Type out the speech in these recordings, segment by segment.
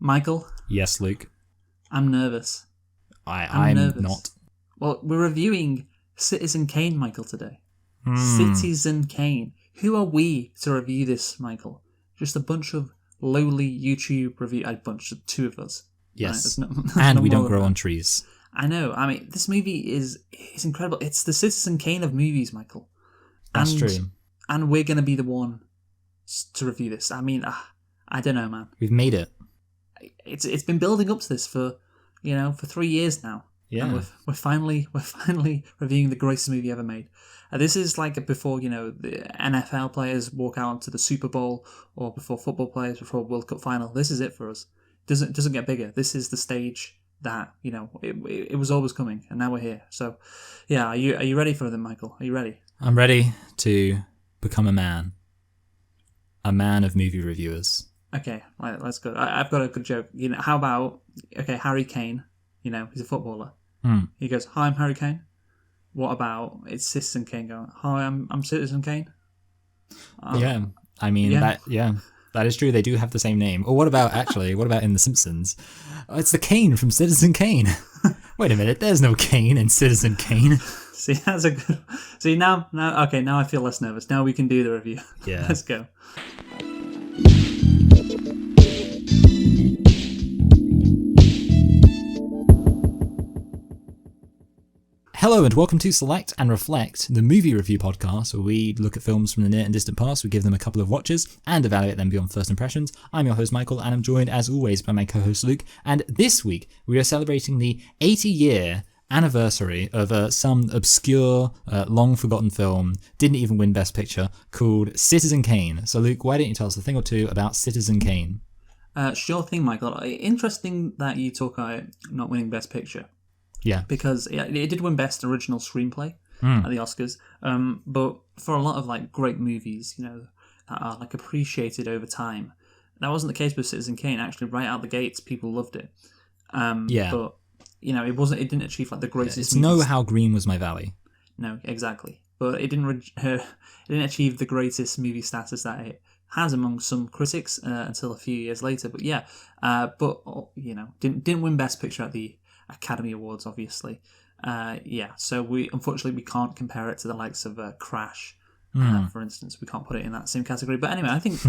Michael, Yes, Luke. I'm nervous. I'm nervous. not. Well, we're reviewing Citizen Kane, Michael, today. Hmm. Citizen Kane. Who are we to review this, Michael? Just a bunch of lowly YouTube review... A bunch of two of us. Yes. Right? And no we more don't than grow that. on trees. I know. I mean, this movie is incredible. It's the Citizen Kane of movies, Michael. That's true. And we're going to be the one to review this. I mean, I don't know, man. We've made it. It's been building up to this for 3 years now. Yeah. And we're finally reviewing the greatest movie ever made. This is like before, the NFL players walk out onto the Super Bowl, or before football players, before World Cup final. This is it for us. It doesn't get bigger. This is the stage that, it was always coming, and now we're here. So, yeah, are you ready for them, Michael? Are you ready? I'm ready to become a man. A man of movie reviewers. Okay, right, let's go. I've got a good joke. How about, Harry Kane, he's a footballer. He goes, "Hi, I'm Harry Kane." What about it's Citizen Kane going, "Hi, I'm Citizen Kane"? Yeah, I mean, that is true. They do have the same name. Or what about in The Simpsons? Oh, it's the Kane from Citizen Kane. Wait a minute, there's no Kane in Citizen Kane. See, that's a good... See, now I feel less nervous. Now we can do the review. Yeah. Let's go. Hello and welcome to Select and Reflect, the movie review podcast where we look at films from the near and distant past, we give them a couple of watches and evaluate them beyond first impressions. I'm your host Michael, and I'm joined as always by my co-host Luke, and this week we are celebrating the 80-year anniversary of some obscure, long-forgotten film, didn't even win Best Picture, called Citizen Kane. So Luke, why don't you tell us a thing or two about Citizen Kane? Sure thing, Michael. Interesting that you talk about not winning Best Picture. Yeah. Because it did win Best Original Screenplay at the Oscars. But for a lot of great movies, that are appreciated over time, that wasn't the case with Citizen Kane. Actually, right out the gates, people loved it. But it didn't achieve the greatest. It's know how green was my valley. No, exactly. But it didn't achieve the greatest movie status that it has among some critics until a few years later. But didn't win Best Picture at the Academy Awards, obviously. So we can't compare it to the likes of Crash, for instance. We can't put it in that same category. But anyway, I think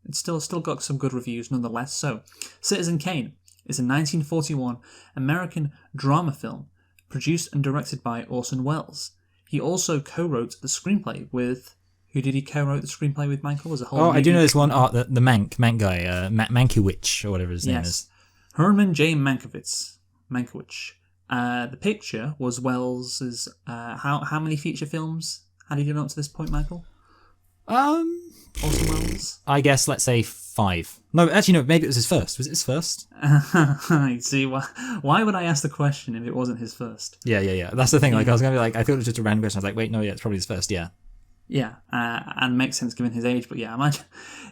it's still got some good reviews nonetheless. So, Citizen Kane is a 1941 American drama film produced and directed by Orson Welles. He also co-wrote the screenplay with... Who did he co-wrote the screenplay with, Michael? Was a whole I do know this one. The Mank guy, Mankiewicz, or whatever his name is. Herman J. Mankiewicz. The picture was Wells's... how many feature films had he done up to this point, Michael? Orson Welles? I guess, let's say 5. No, actually, no, maybe it was his first. Was it his first? See, why would I ask the question if it wasn't his first? Yeah. That's the thing. I was going to be I thought it was just a random question. I was like, wait, no, it's probably his first, yeah. Yeah, and makes sense given his age. But yeah, imagine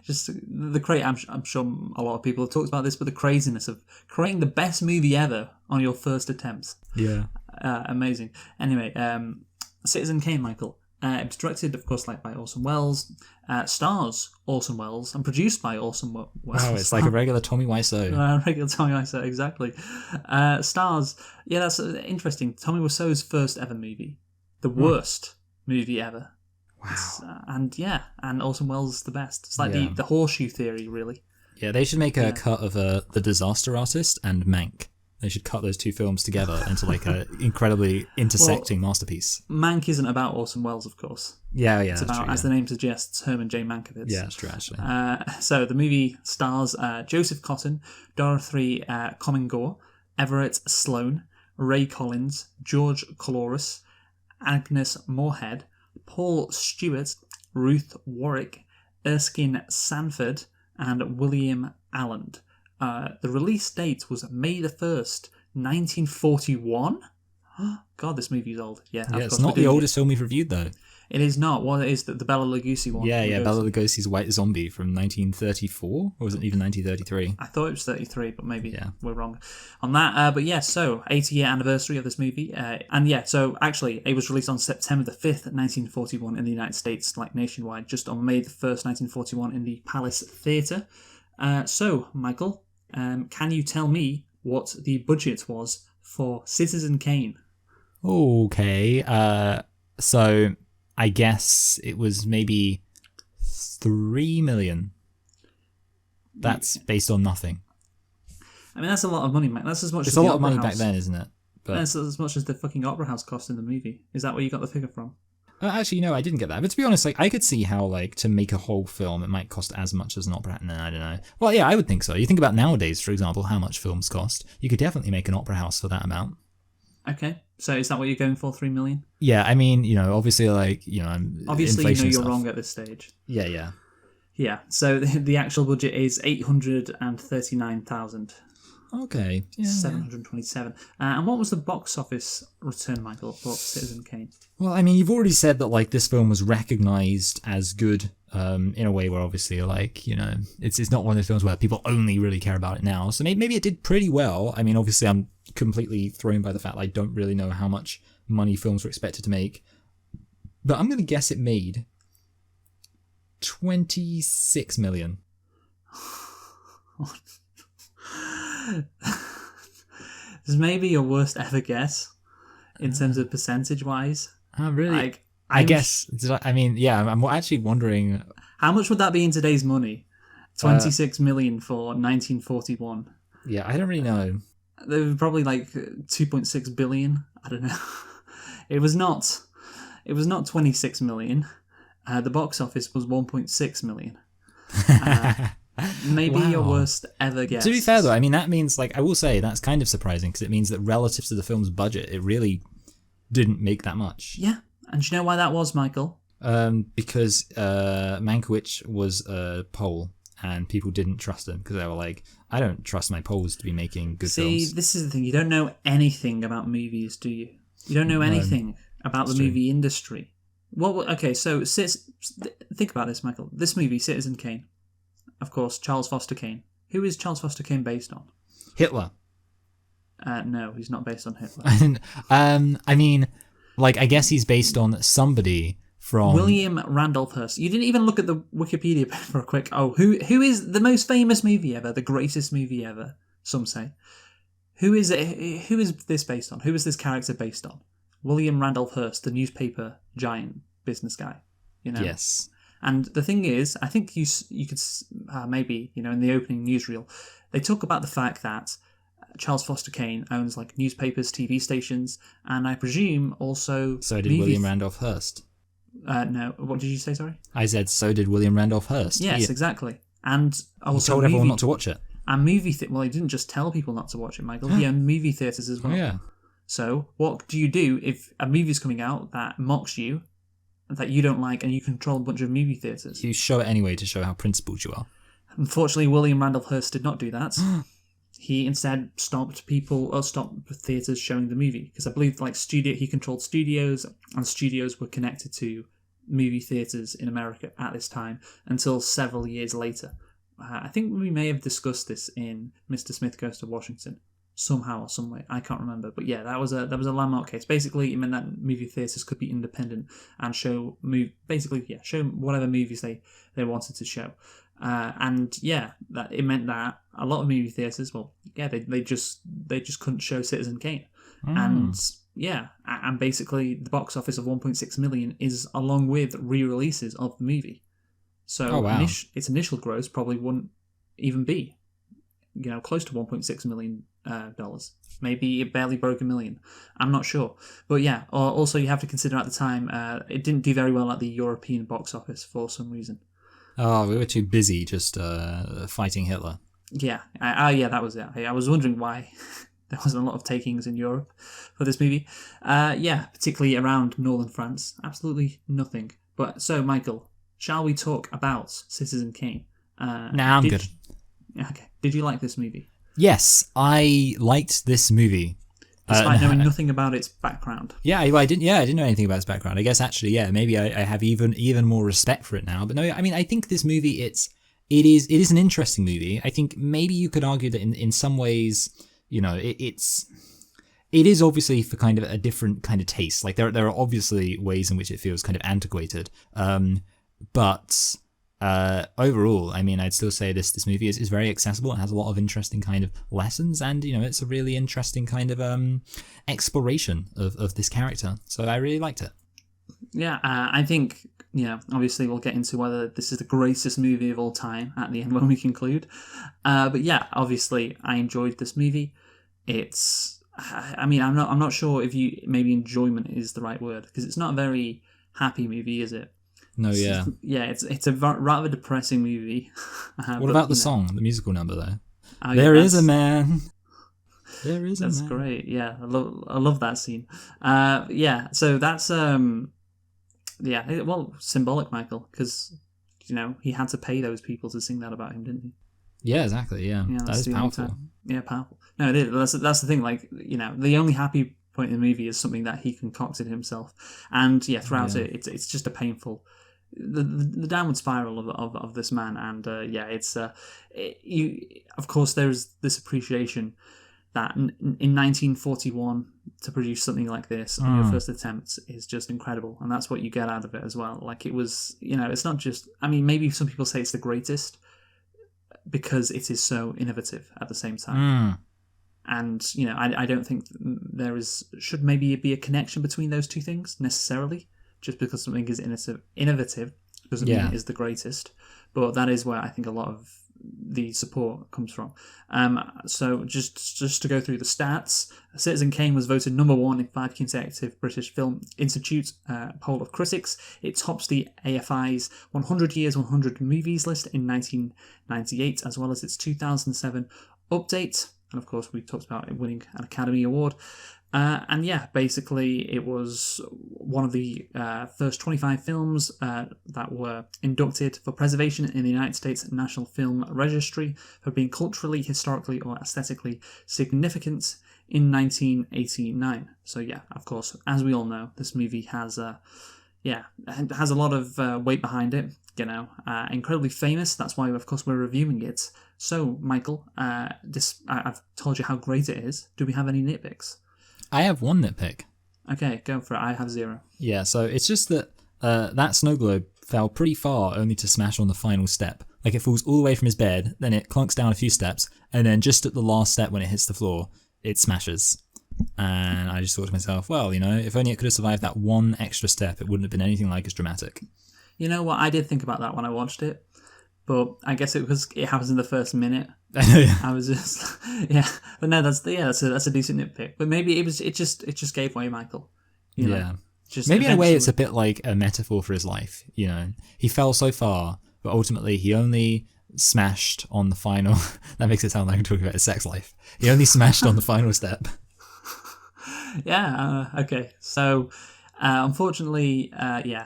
just I'm sure a lot of people have talked about this, but the craziness of creating the best movie ever on your first attempt. Yeah. Amazing. Anyway, Citizen Kane, Michael. It was directed, of course, by Orson Welles. Stars Orson Welles and produced by Orson Welles. Wow, it's like a regular Tommy Wiseau. Regular Tommy Wiseau, exactly. Stars. Yeah, that's interesting. Tommy Wiseau's first ever movie. The worst movie ever. Wow. And Orson Welles the best. It's like the horseshoe theory, really. Yeah, they should make a cut of The Disaster Artist and Mank. They should cut those two films together into an incredibly intersecting masterpiece. Mank isn't about Orson Welles, of course. Yeah. It's about, as the name suggests, Herman J. Mankiewicz. Yeah, that's true, actually. So the movie stars Joseph Cotton, Dorothy Comingore, Everett Sloane, Ray Collins, George Coulouris, Agnes Moorehead, Paul Stewart, Ruth Warwick, Erskine Sanford, and William Allen. The release date was May the 1st, 1941? God, this movie's old. Yeah, it's not the oldest film we've reviewed, though. It is not. Well, it is the Bela Lugosi one. Yeah, Bela Lugosi's White Zombie from 1934? Or was it even 1933? I thought it was 33, but maybe we're wrong on that. But yeah, so 80-year anniversary of this movie. So actually, it was released on September the 5th, 1941 in the United States, nationwide, just on May the 1st, 1941 in the Palace Theatre. So, Michael, Can you tell me what the budget was for Citizen Kane? Okay. So I guess it was maybe 3 million. That's based on nothing. I mean, that's a lot of money, Mike. That's as much It's as a the lot of Opera money back House. then, isn't it? But That's as much as the fucking Opera House cost in the movie. Is that where you got the figure from? actually, no, I didn't get that. But to be honest, like I could see how like to make a whole film, it might cost as much as an opera. No, I don't know. Well, yeah, I would think so. You think about nowadays, for example, how much films cost. You could definitely make an opera house for that amount. Okay, so is that what you're going for? 3 million? Yeah, I mean, obviously, like, Obviously, you know inflation you're stuff. wrong at this stage. Yeah. Yeah, so the actual budget is 839,727. Okay. Yeah. And what was the box office return, Michael, for Citizen Kane? Well, I mean, you've already said that like this film was recognized as good in a way where obviously like, it's not one of those films where people only really care about it now. So maybe it did pretty well. I mean, obviously I'm completely thrown by the fact that I don't really know how much money films were expected to make. But I'm going to guess it made 26 million. This may be your worst ever guess in terms of percentage wise. Oh, really? Like, I guess. I'm actually wondering. How much would that be in today's money? 26 million for 1941. Yeah, I don't really know. They were probably like 2.6 billion. I don't know. It was not 26 million. The box office was 1.6 million. Maybe your worst ever guess. To be fair though, I mean that means like I will say that's kind of surprising because it means that relative to the film's budget, it really didn't make that much. Yeah, and do you know why that was, Michael? Because Mankiewicz was a Pole, and people didn't trust him because they were like, I don't trust my Poles to be making good films. See, this is the thing. You don't know anything about movies, do you? You don't know anything about the movie industry. Well, okay, so think about this, Michael. This movie, Citizen Kane, of course, Charles Foster Kane. Who is Charles Foster Kane based on? Hitler. No, he's not based on Hitler. I mean, like, I guess he's based on somebody from... William Randolph Hearst. You didn't even look at the Wikipedia for a quick... Oh, who is the most famous movie ever? The greatest movie ever, some say. Who is it? Who is this based on? Who is this character based on? William Randolph Hearst, the newspaper giant business guy. Yes. And the thing is, I think you could maybe, in the opening newsreel, they talk about the fact that Charles Foster Kane owns like newspapers, TV stations, and I presume also... So did William Randolph Hearst. No, what did you say, sorry? I said, so did William Randolph Hearst. Yes, exactly. And also... He told everyone not to watch it. And well, he didn't just tell people not to watch it, Michael. He owned movie theatres as well. Oh, yeah. So what do you do if a movie's coming out that mocks you, that you don't like, and you control a bunch of movie theatres? You show it anyway to show how principled you are. Unfortunately, William Randolph Hearst did not do that. He instead stopped theatres showing the movie, because I believe he controlled studios, and studios were connected to movie theatres in America at this time until several years later. I think we may have discussed this in Mr. Smith Goes to Washington somehow or some way. I can't remember, but yeah, that was a landmark case. Basically, it meant that movie theatres could be independent and show whatever movies they wanted to show. And yeah, that it meant that a lot of movie theatres, they just couldn't show Citizen Kane. And yeah, and basically the box office of 1.6 million is along with re-releases of the movie. So its initial gross probably wouldn't even be, close to $1.6 million. Maybe it barely broke $1 million. I'm not sure. But yeah, also you have to consider at the time, it didn't do very well at the European box office for some reason. Oh, we were too busy just fighting Hitler. Yeah. That was it. I was wondering why there wasn't a lot of takings in Europe for this movie. Particularly around northern France. Absolutely nothing. But so, Michael, shall we talk about Citizen Kane? I'm good. Okay. Did you like this movie? Yes, I liked this movie. Despite knowing nothing about its background. Yeah, I didn't know anything about its background. I guess actually, maybe I have even more respect for it now. But no, I mean, I think this movie, it is an interesting movie. I think maybe you could argue that in some ways, it is obviously for kind of a different kind of taste. Like there are obviously ways in which it feels kind of antiquated. But overall, I mean, I'd still say this movie is very accessible. It has a lot of interesting kind of lessons, and it's a really interesting kind of exploration of this character. So I really liked it. Yeah, I think, obviously we'll get into whether this is the greatest movie of all time at the end when we conclude. But yeah, obviously I enjoyed this movie. I'm not sure if maybe enjoyment is the right word, because it's not a very happy movie, is it? No, yeah. It's a rather depressing movie. What about the song, the musical number though? Oh, There is a man. There is a man. That's great. Yeah, I love that scene. So that's symbolic, Michael, because he had to pay those people to sing that about him, didn't he? Yeah, exactly. Yeah, that is powerful. Yeah, powerful. No, it is. That's the thing. Like, the only happy point in the movie is something that he concocted himself, and throughout it, it's just a painful, the downward spiral of this man, and of course there's this appreciation that in 1941 to produce something like this on your first attempt is just incredible, and that's what you get out of it as well. Like, it was, it's not just, maybe some people say it's the greatest because it is so innovative at the same time. And I don't think should maybe be a connection between those two things necessarily. Just because something is innovative doesn't mean it is the greatest, but that is where I think a lot of the support comes from. So just to go through the stats, Citizen Kane was voted number 1 in 5 consecutive British Film Institute poll of critics. It tops the AFI's 100 Years, 100 Movies list in 1998, as well as its 2007 update. And of course, we talked about it winning an Academy Award. Basically, it was one of the first 25 films that were inducted for preservation in the United States National Film Registry for being culturally, historically, or aesthetically significant in 1989. So yeah, of course, as we all know, this movie has a lot of weight behind it. Incredibly famous. That's why, of course, we're reviewing it. So, Michael, I've told you how great it is. Do we have any nitpicks? I have one nitpick. Okay, go for it. I have 0. Yeah, so it's just that that snow globe fell pretty far only to smash on the final step. Like, it falls all the way from his bed, then it clunks down a few steps, and then just at the last step when it hits the floor, it smashes. And I just thought to myself, well, if only it could have survived that one extra step, it wouldn't have been anything like as dramatic. You know what? I did think about that when I watched it, but I guess it happens in the first minute. I was just but no, that's a decent nitpick. But maybe it just gave way, Michael. Just maybe in a way it's a bit like a metaphor for his life. He fell so far, but ultimately he only smashed on the final. That makes it sound like I'm talking about his sex life. He only smashed on the final step. Okay. So, unfortunately,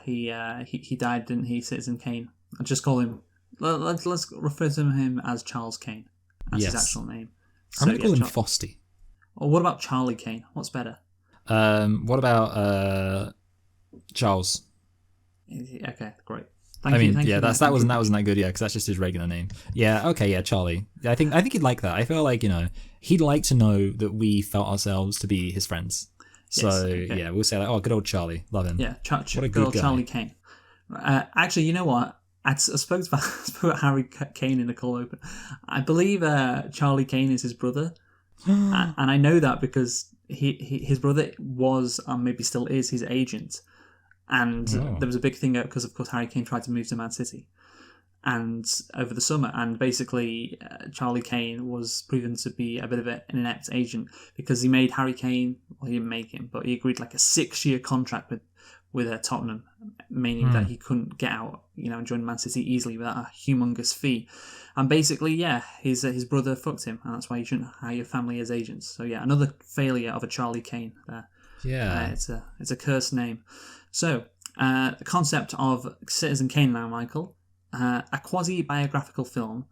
he died, didn't he, Citizen Kane? I'll just call him. Let's refer to him as Charles Kane. That's his actual name. I'm going to call him Fosty. Or what about Charlie Kane? What's better? What about Charles? Okay, great. Thank you. That wasn't that good. Yeah, because that's just his regular name. Yeah. Okay. Yeah, Charlie. I think he'd like that. I feel like he'd like to know that we felt ourselves to be his friends. So yeah, we'll say like, oh, good old Charlie, love him. Yeah, what a good old guy. Charlie Kane. Actually, you know what? I spoke about Harry Kane in the cold open. I believe Charlie Kane is his brother, and I know that because his brother was, maybe still is, his agent. And there was a big thing because, of course, Harry Kane tried to move to Man City and over the summer. And basically, Charlie Kane was proven to be a bit of an inept agent because he made Harry Kane, well, he didn't make him, but he agreed like a 6-year contract with Tottenham, meaning that he couldn't get out, and join Man City easily without a humongous fee. And basically, his brother fucked him, and that's why you shouldn't hire your family as agents. So yeah, another failure of a Charlie Kane there. Yeah, it's a cursed name. So, the concept of Citizen Kane now, Michael, a quasi-biographical film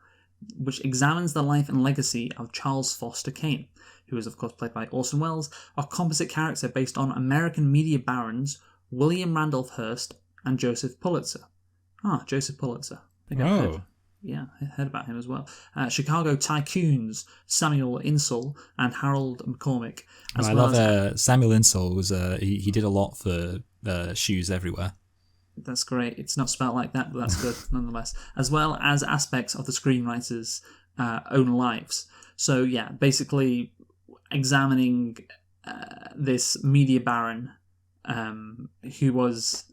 which examines the life and legacy of Charles Foster Kane, who is, of course, played by Orson Welles, a composite character based on American media barons William Randolph Hearst and Joseph Pulitzer. Joseph Pulitzer. I heard about him as well. Chicago tycoons Samuel Insull and Harold McCormick. I love Samuel Insull was he did a lot for shoes everywhere. That's great. It's not spelled like that, but that's good nonetheless. As well as aspects of the screenwriter's own lives. So yeah, basically examining this media baron who was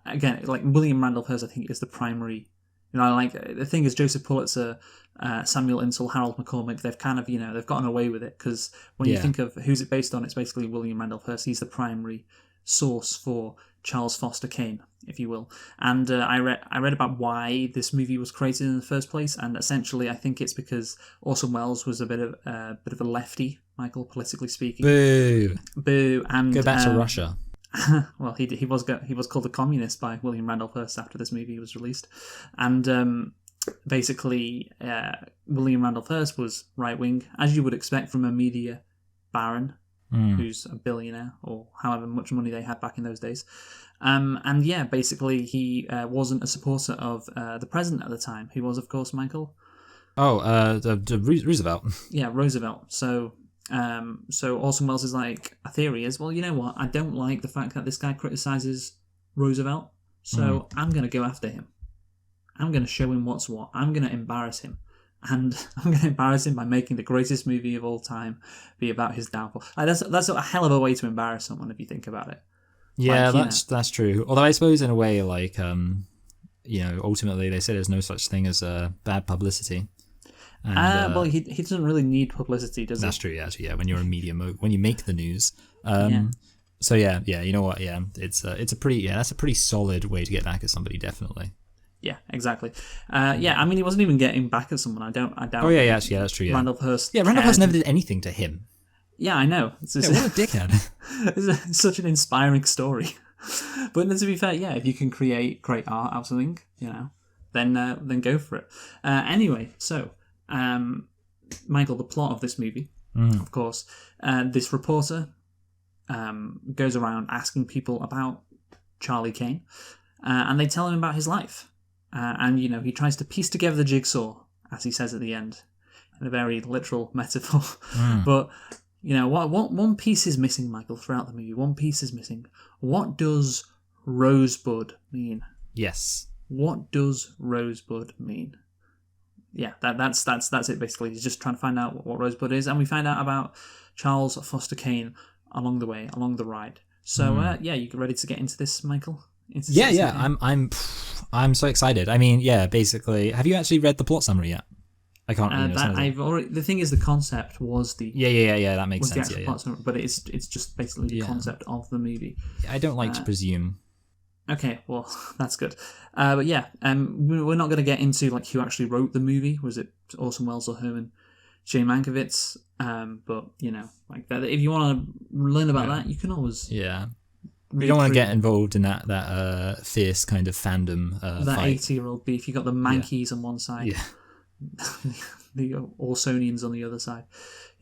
again, like William Randolph Hearst, I think is the primary. Like the thing is, Joseph Pulitzer, Samuel Insull, Harold McCormick, they've kind of they've gotten away with it, because when you think of who's it based on, it's basically William Randolph Hearst. He's the primary source for Charles Foster Kane, if you will. And I read about why this movie was created in the first place, and essentially I think it's because Orson Welles was a bit of a lefty, Michael, politically speaking. Boo. And go back to Russia. Well, he was called a communist by William Randolph Hearst after this movie was released, and basically William Randolph Hearst was right wing, as you would expect from a media baron who's a billionaire, or however much money they had back in those days. And yeah, basically he wasn't a supporter of the president at the time, who was, of course, Michael. Roosevelt. Yeah, Roosevelt. So Orson Welles is like, a theory is, well, you know what? I don't like the fact that this guy criticizes Roosevelt, so I'm going to go after him. I'm going to show him what's what. I'm going to embarrass him. And I'm going to embarrass him by making the greatest movie of all time be about his downfall. That's a hell of a way to embarrass someone if you think about it. Yeah, that's true. Although I suppose in a way, like, ultimately they say there's no such thing as bad publicity. And, well, he doesn't really need publicity, does he? That's true, actually, yeah. When you're in media mode, when you make the news. So yeah, you know what? Yeah, that's a pretty solid way to get back at somebody, definitely. Yeah, exactly. I mean, he wasn't even getting back at someone. I doubt. Oh yeah, actually, yeah, that's true. Yeah. Randolph Hearst. Yeah, Randolph Hearst never did anything to him. Yeah, I know. What a dickhead. It's such an inspiring story. But to be fair, yeah, if you can create great art out of something, then go for it. Anyway, so Michael, the plot of this movie, of course, this reporter goes around asking people about Charlie Kane, and they tell him about his life. And he tries to piece together the jigsaw, as he says at the end, in a very literal metaphor. But what one piece is missing, Michael, throughout the movie. One piece is missing. What does rosebud mean? Yes. What does rosebud mean? Yeah, that's it basically. He's just trying to find out what rosebud is, and we find out about Charles Foster Kane along the ride. So you ready to get into this, Michael? I'm so excited. I mean, yeah, basically, have you actually read the plot summary yet? I can't remember. The thing is, the concept was the that makes sense. Plot summary, but it's just basically the concept of the movie. I don't like to presume. Okay, well, that's good. But yeah, we're not going to get into like who actually wrote the movie. Was it Orson Welles or Herman J. Mankiewicz? But like that, if you want to learn about that, you can always We don't want to get involved in that fierce kind of fandom that fight. 80-year-old beef. You got the Mankeys on one side, the Orsonians on the other side.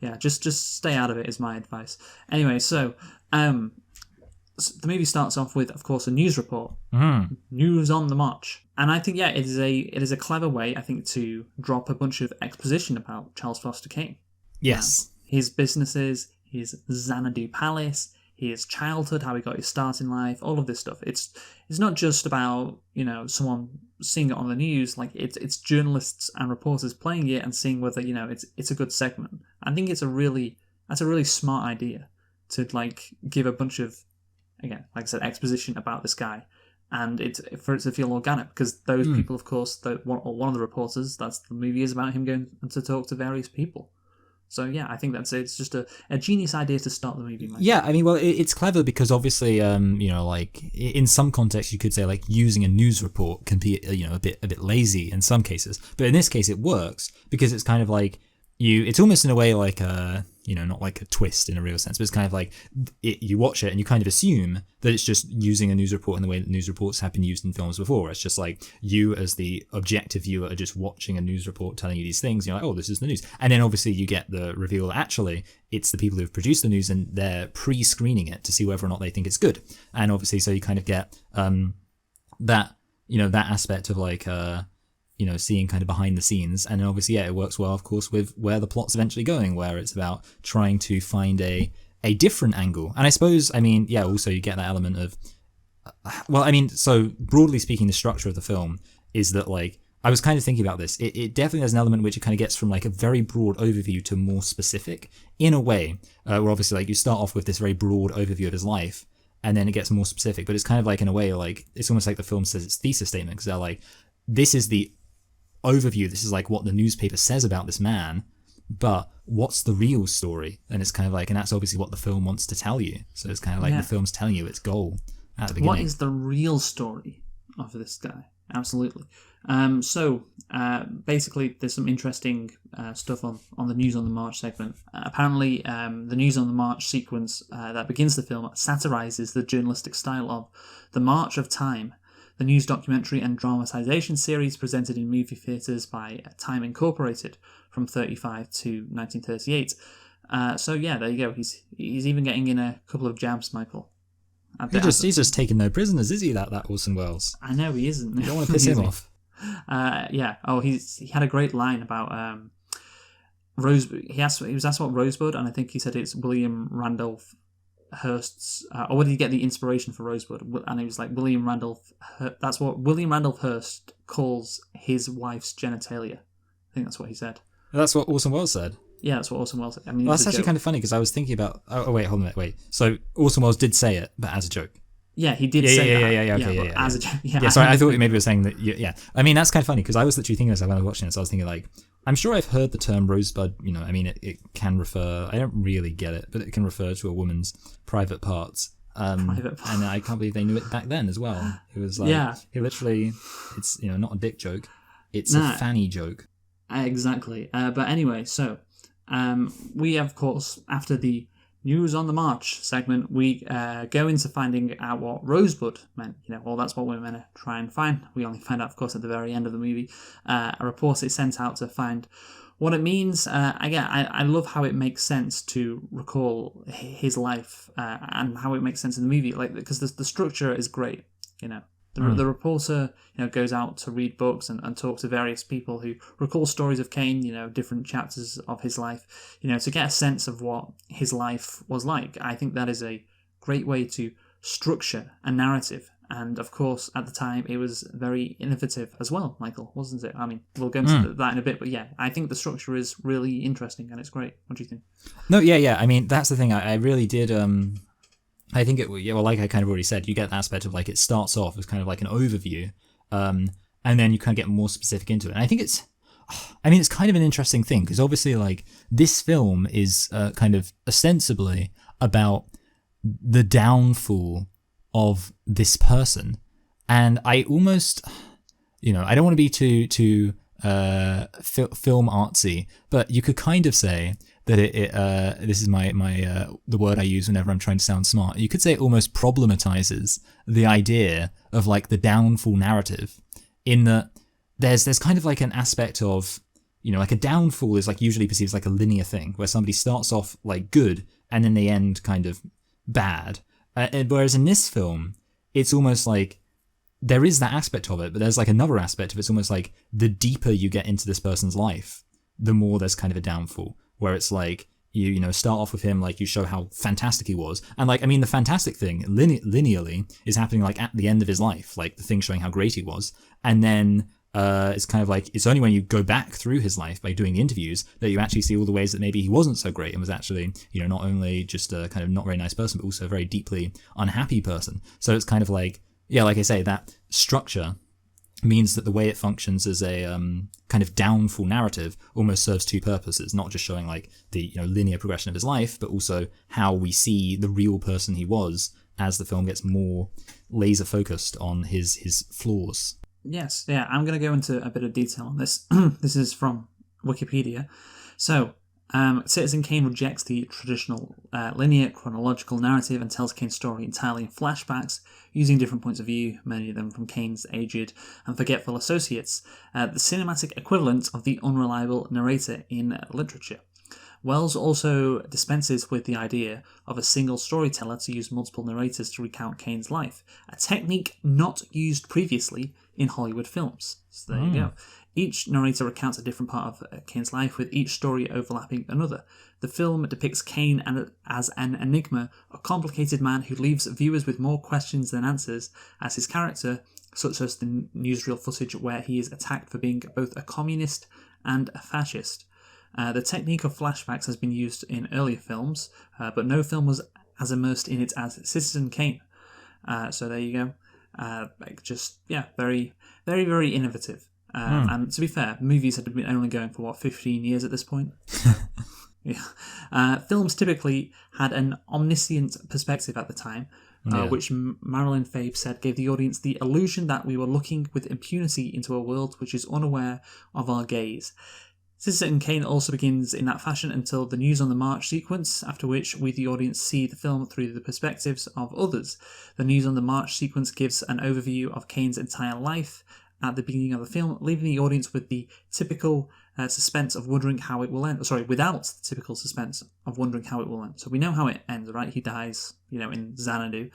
Yeah, just stay out of it is my advice. Anyway, so the movie starts off with, of course, a news report, news on the march, and I think it is a clever way, I think, to drop a bunch of exposition about Charles Foster Kane. Yes, his businesses, his Xanadu Palace, his childhood, how he got his start in life, all of this stuff. It's not just about someone seeing it on the news. Like it's journalists and reporters playing it and seeing whether it's a good segment. I think that's a really smart idea to like give a bunch of, again, like I said, exposition about this guy, and for it to feel organic, because those people, of course, one of the reporters, that's the movie is about him going to talk to various people. So yeah, I think it's just a genius idea to start the movie. Mike. Yeah, I mean, well, it's clever because obviously, like in some contexts, you could say like using a news report can be a bit lazy in some cases, but in this case, it works because it's kind of like it's almost in a way like not like a twist in a real sense, but it's kind of like you watch it and you kind of assume that it's just using a news report in the way that news reports have been used in films before. It's just like you as the objective viewer are just watching a news report telling you these things. You're like, oh, this is the news. And then obviously you get the reveal that actually it's the people who've produced the news and they're pre-screening it to see whether or not they think it's good. And obviously so you kind of get that aspect of like seeing kind of behind the scenes. And obviously, it works well, of course, with where the plot's eventually going, where it's about trying to find a different angle. And I suppose, also you get that element of, Well, I mean, so broadly speaking, the structure of the film is that, like, I was kind of thinking about this. It definitely has an element which it kind of gets from like a very broad overview to more specific in a way, where obviously like you start off with this very broad overview of his life and then it gets more specific. But it's kind of like in a way, like it's almost like the film says its thesis statement because they're like, this is the overview. This is like what the newspaper says about this man, but what's the real story? And it's kind of like, and that's obviously what the film wants to tell you. So it's kind of like the film's telling you its goal at the beginning. What is the real story of this guy? Absolutely. Basically, there's some interesting stuff on the News on the March segment. Apparently, the News on the March sequence that begins the film satirizes the journalistic style of The March of Time, the news documentary and dramatization series presented in movie theatres by Time Incorporated from 1935 to 1938. There you go. He's even getting in a couple of jabs, Michael. He's just taking no prisoners, is he? That Orson Welles. I know he isn't. You don't want to piss him off. He had a great line about Rosebud. He was asked about Rosebud, and I think he said it's William Randolph Hearst's. Or where did he get the inspiration for Rosebud? And he was like William Randolph. That's what William Randolph Hearst calls his wife's genitalia. I think that's what he said. That's what Orson Welles said. Yeah, that's what Orson Welles said. I mean, that's actually kind of funny because I was thinking about. Oh wait, hold on, wait. So Orson Welles did say it, but as a joke. Yeah, he did say that. Yeah. As a joke. Yeah, sorry, I thought maybe he was saying that. Yeah, I mean that's kind of funny because I was literally thinking this when I was watching it. So I was thinking like, I'm sure I've heard the term rosebud. You know, I mean it can refer. I don't really get it, but it can refer to a woman's private parts. And I can't believe they knew it back then as well. It was like, he literally, it's not a dick joke, it's a fanny joke. Exactly. But anyway, so. We, of course, after the News on the March segment, we go into finding out what Rosebud meant. That's what we're meant to try and find. We only find out, of course, at the very end of the movie. A reporter is sent out to find what it means. I love how it makes sense to recall his life and how it makes sense in the movie, because the structure is great, The reporter, goes out to read books and talk to various people who recall stories of Kane, different chapters of his life, to get a sense of what his life was like. I think that is a great way to structure a narrative. And of course, at the time, it was very innovative as well, Michael, wasn't it? I mean, we'll go into that in a bit, but yeah, I think the structure is really interesting and it's great. What do you think? No, yeah. I mean, that's the thing. I really did. I think like I kind of already said, you get the aspect of like it starts off as kind of like an overview, and then you kind of get more specific into it. And I think it's kind of an interesting thing because obviously like this film is kind of ostensibly about the downfall of this person, and I almost, I don't want to be too film artsy, but you could kind of say that this is my the word I use whenever I'm trying to sound smart. You could say it almost problematizes the idea of like the downfall narrative, in that there's kind of like an aspect of, like a downfall is like usually perceived as like a linear thing where somebody starts off like good and then they end kind of bad. Whereas in this film, it's almost like there is that aspect of it, but there's like another aspect of it. It's almost like the deeper you get into this person's life, the more there's kind of a downfall. Where it's like, you start off with him, like you show how fantastic he was. And like, I mean, the fantastic thing linearly is happening like at the end of his life, like the thing showing how great he was. And then it's kind of like, it's only when you go back through his life by doing the interviews that you actually see all the ways that maybe he wasn't so great and was actually, not only just a kind of not very nice person, but also a very deeply unhappy person. So it's kind of like, like I say, that structure means that the way it functions as a kind of downfall narrative almost serves two purposes, not just showing like the linear progression of his life, but also how we see the real person he was as the film gets more laser focused on his flaws. Yes, yeah, I'm going to go into a bit of detail on this. This is from Wikipedia. So, Citizen Kane rejects the traditional linear chronological narrative and tells Kane's story entirely in flashbacks, using different points of view, many of them from Kane's aged and forgetful associates, the cinematic equivalent of the unreliable narrator in literature. Wells also dispenses with the idea of a single storyteller to use multiple narrators to recount Kane's life, a technique not used previously in Hollywood films. So there you go. Each narrator recounts a different part of Kane's life, with each story overlapping another. The film depicts Kane as an enigma, a complicated man who leaves viewers with more questions than answers, as his character, such as the newsreel footage where he is attacked for being both a communist and a fascist. The technique of flashbacks has been used in earlier films, but no film was as immersed in it as Citizen Kane. So there you go. Very, very, very innovative. And to be fair, movies had been only going for 15 years at this point. Yeah. Films typically had an omniscient perspective at the time, which Marilyn Fabe said gave the audience the illusion that we were looking with impunity into a world which is unaware of our gaze. Citizen Kane also begins in that fashion until the news on the march sequence, after which we, the audience, see the film through the perspectives of others. The news on the march sequence gives an overview of Kane's entire life at the beginning of the film, leaving the audience with the typical suspense of wondering how it will end. Without the typical suspense of wondering how it will end. So we know how it ends, right? He dies, in Xanadu.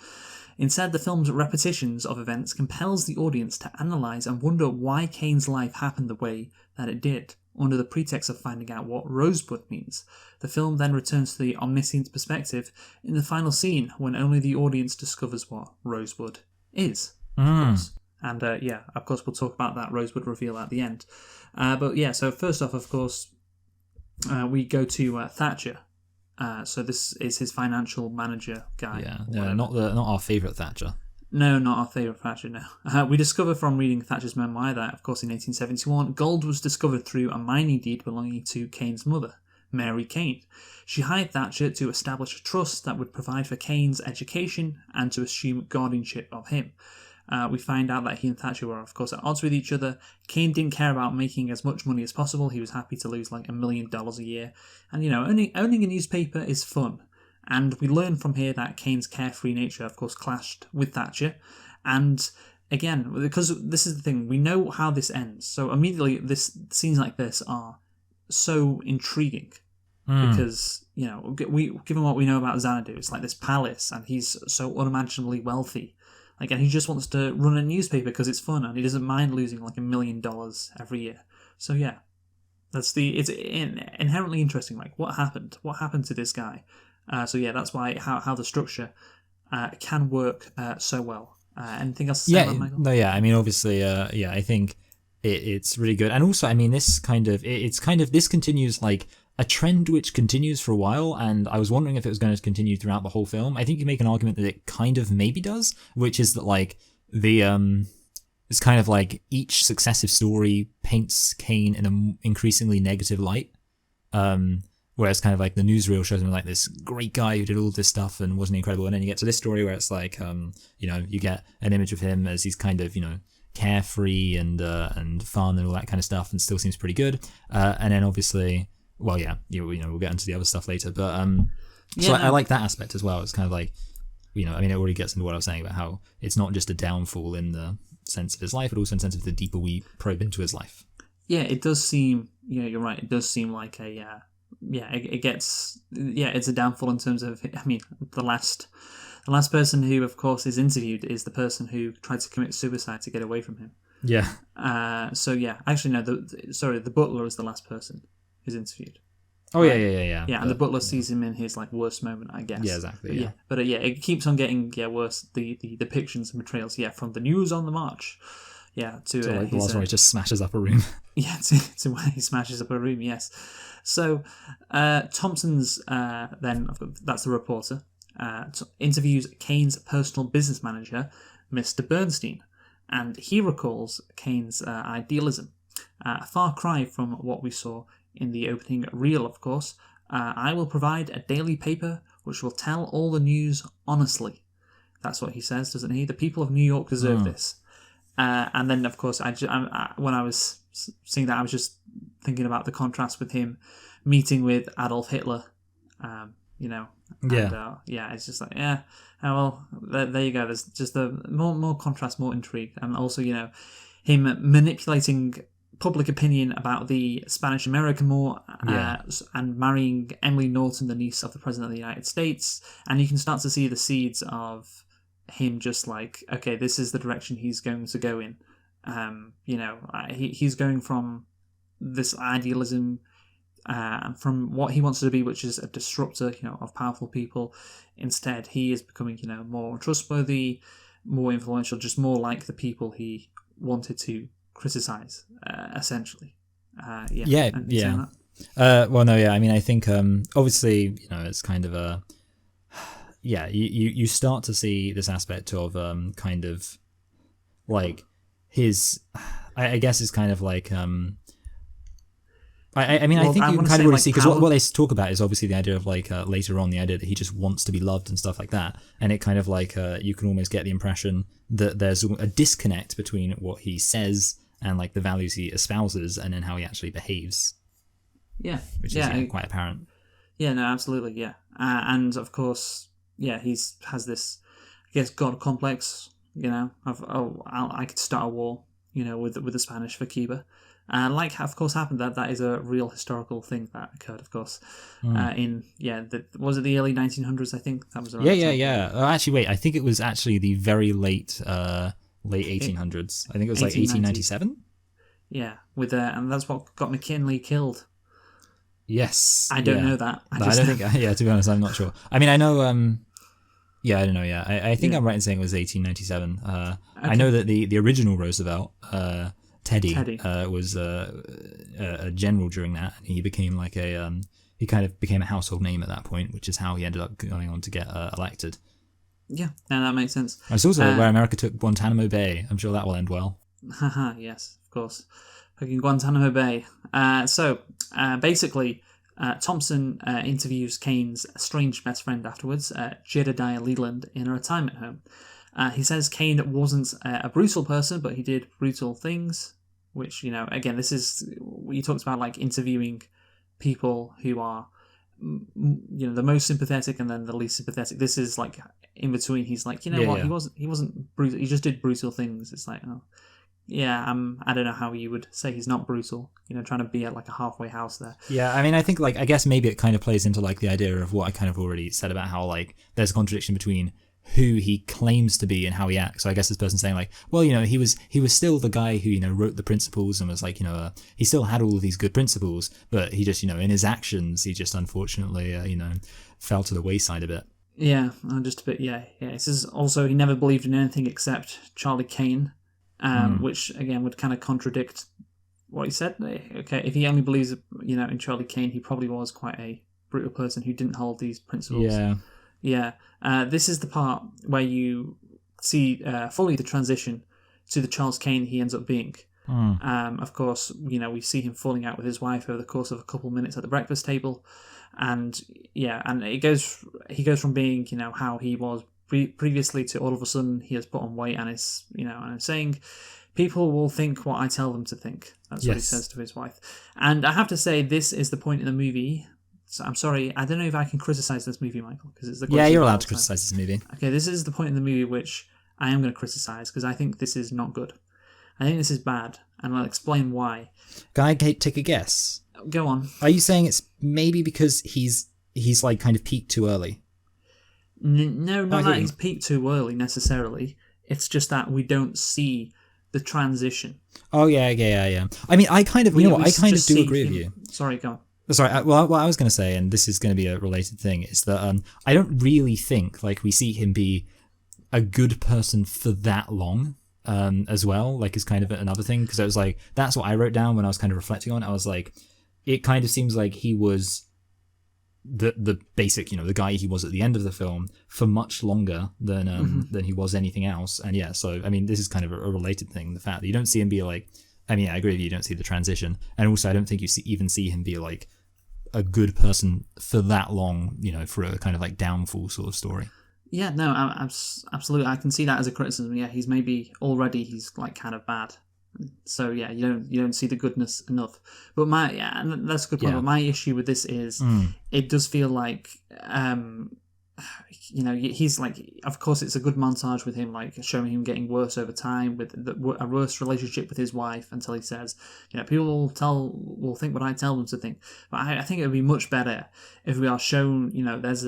Instead, the film's repetitions of events compels the audience to analyse and wonder why Kane's life happened the way that it did, under the pretext of finding out what Rosebud means. The film then returns to the omniscient perspective in the final scene, when only the audience discovers what Rosebud is, of course. And of course, we'll talk about that Rosebud reveal at the end. So first off, of course, we go to Thatcher. So this is his financial manager guy. Yeah, not our favourite Thatcher. No, not our favourite Thatcher, no. We discover from reading Thatcher's memoir that, of course, in 1871, gold was discovered through a mining deed belonging to Kane's mother, Mary Kane. She hired Thatcher to establish a trust that would provide for Kane's education and to assume guardianship of him. We find out that he and Thatcher were, of course, at odds with each other. Kane didn't care about making as much money as possible. He was happy to lose $1 million a year. And, owning a newspaper is fun. And we learn from here that Kane's carefree nature, of course, clashed with Thatcher. And again, because this is the thing, we know how this ends. So immediately, scenes like this are so intriguing. Because, given what we know about Xanadu, it's like this palace, and he's so unimaginably wealthy. And he just wants to run a newspaper because it's fun, and he doesn't mind losing $1 million every year. So yeah, it's inherently interesting. What happened? What happened to this guy? That's why how the structure can work so well. Anything else to say about Michael? No, yeah. I mean, obviously, I think it's really good, and also, I mean, this this continues a trend which continues for a while, and I was wondering if it was going to continue throughout the whole film. I think you make an argument that it kind of maybe does, which is that it's kind of each successive story paints Kane in an increasingly negative light. Whereas kind of the newsreel shows him this great guy who did all this stuff and wasn't incredible, and then you get to this story where it's you get an image of him as he's kind of carefree and fun and all that kind of stuff, and still seems pretty good. And then obviously, we'll get into the other stuff later, but I like that aspect as well. It's kind of it already gets into what I was saying about how it's not just a downfall in the sense of his life, but also in the sense of the deeper we probe into his life. Yeah, it does seem. Yeah, you're right. It does seem like it's a downfall in terms of. I mean, the last person who, of course, is interviewed is the person who tried to commit suicide to get away from him. Yeah. Actually, no. The butler is the last person who's interviewed. Oh, yeah. Yeah, and the butler sees him in his worst moment, I guess. Yeah, exactly. But it keeps on getting worse. The depictions and portrayals. Yeah, from the news on the march. Yeah, to the last one, he just smashes up a room. Yeah, to where he smashes up a room. Yes. So Thompson's then that's the reporter interviews Kane's personal business manager, Mr. Bernstein, and he recalls Kane's idealism, a far cry from what we saw in the opening reel, of course. I will provide a daily paper which will tell all the news honestly. That's what he says, doesn't he? The people of New York deserve this. And then, of course, when I was seeing that, I was just thinking about the contrast with him meeting with Adolf Hitler. It's just there you go. There's just more contrast, more intrigue, and also him manipulating public opinion about the Spanish-American War and marrying Emily Norton, the niece of the President of the United States, and you can start to see the seeds of him just okay, this is the direction he's going to go in. He's going from this idealism, from what he wants to be, which is a disruptor, of powerful people. Instead, he is becoming, more trustworthy, more influential, just more like the people he wanted to criticize, essentially. Yeah. Well, no, yeah. I mean, I think obviously, it's kind of a you start to see this aspect of kind of like his. I guess it's kind of like I mean, I think you can kind of already see, because what they talk about is obviously the idea of like later on, the idea that he just wants to be loved and stuff like that, and it kind of like you can almost get the impression that there's a disconnect between what he says and like the values he espouses, and then how he actually behaves. Yeah, which is quite apparent. Yeah, no, absolutely, yeah, and of course, yeah, has this, I guess, god complex. I could start a war, with the Spanish for Cuba. Like, of course, happened that is a real historical thing that occurred, of course, was it the early 1900s? I think that was around. Yeah. Actually, wait, I think it was actually the very late 1800s. I think it was like 1897. Yeah, and that's what got McKinley killed. Yes, I don't know that. I don't think. Yeah, to be honest, I'm not sure. I mean, I know. I don't know. Yeah, I think I'm right in saying it was 1897. Okay. I know that the original Roosevelt. Teddy. Was a general during that. He became like he kind of became a household name at that point, which is how he ended up going on to get elected. Yeah, no, that makes sense. It's also where America took Guantanamo Bay. I'm sure that will end well. Haha, yes, of course. Fucking Guantanamo Bay. Basically, Thompson interviews Kane's estranged best friend afterwards, Jedediah Leland, in a retirement home. He says Kane wasn't a brutal person, but he did brutal things, which, again, this is, you talked about, like, interviewing people who are, the most sympathetic and then the least sympathetic. This is, like, in between. He's like, he wasn't brutal, he just did brutal things. It's like, I don't know how you would say he's not brutal, trying to be at, like, a halfway house there. Yeah, I mean, I think, like, I guess maybe it kind of plays into, like, the idea of what I kind of already said about how, like, there's a contradiction between who he claims to be and how he acts. So I guess this person's saying like, well, he was still the guy who, wrote the principles and was like, he still had all of these good principles, but he just, in his actions, he just unfortunately, fell to the wayside a bit. Yeah, just a bit, yeah. This is also, he never believed in anything except Charlie Kane, which, again, would kind of contradict what he said. Okay, if he only believes, in Charlie Kane, he probably was quite a brutal person who didn't hold these principles. Yeah. This is the part where you see fully the transition to the Charles Kane he ends up being. Of course, we see him falling out with his wife over the course of a couple of minutes at the breakfast table, and he goes from being how he was previously to all of a sudden he has put on weight and is and is saying, people will think what I tell them to think. That's what he says to his wife. And I have to say, this is the point in the movie. So I'm sorry, I don't know if I can criticize this movie, Michael, because it's the you're allowed to criticize this movie. Okay, this is the point in the movie which I am going to criticize, because I think this is not good. I think this is bad, and I'll explain why. Can I take a guess? Go on. Are you saying it's maybe because he's like kind of peaked too early? No, not that he's peaked too early necessarily. It's just that we don't see the transition. Oh yeah. I mean, I kind of, I kind of do agree with you. Sorry, go on. Sorry, well, what I was going to say, and this is going to be a related thing, is that I don't really think like we see him be a good person for that long as well, like is kind of another thing, because I was like, that's what I wrote down when I was kind of reflecting on it. I was like, it kind of seems like he was the basic, the guy he was at the end of the film for much longer than he was anything else. And yeah, so I mean, this is kind of a related thing, the fact that you don't see him be like, I mean, I agree with you, don't see the transition, and also I don't think you even see him be like a good person for that long, for a kind of like downfall sort of story. Yeah, no, absolutely. I can see that as a criticism. Yeah, he's like kind of bad. So yeah, you don't see the goodness enough. But and that's a good point. Yeah. But my issue with this is it does feel like he's like, of course, it's a good montage with him, like showing him getting worse over time with a worse relationship with his wife until he says, people will think what I tell them to think. But I think it would be much better if we are shown, there's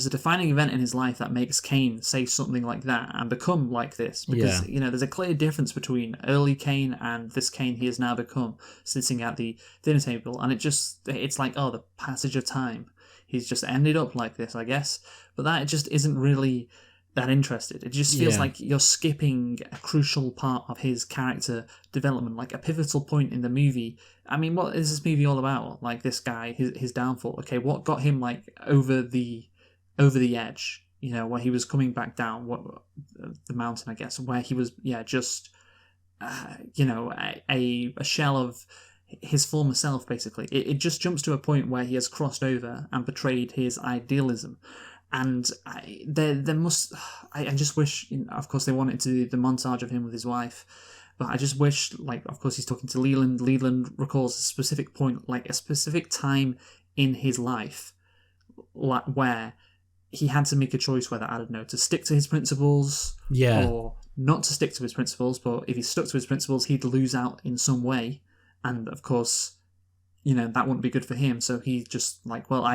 a defining event in his life that makes Kane say something like that and become like this. Because, there's a clear difference between early Kane and this Kane he has now become sitting at the dinner table. And it's like, the passage of time. He's just ended up like this, I guess. But that just isn't really that interested. It just feels like you're skipping a crucial part of his character development, like a pivotal point in the movie. I mean, what is this movie all about? Like, this guy, his downfall. Okay, what got him, like, over the edge? Where he was coming back down the mountain, I guess, where he was, just, a shell of his former self, basically. It just jumps to a point where he has crossed over and betrayed his idealism. And I just wish, of course, they wanted to do the montage of him with his wife, but I just wish, like, of course, he's talking to Leland. Leland recalls a specific point, like a specific time in his life, where he had to make a choice whether, I don't know, to stick to his principles or not to stick to his principles. But if he stuck to his principles, he'd lose out in some way. And of course, that wouldn't be good for him. So he just like, well,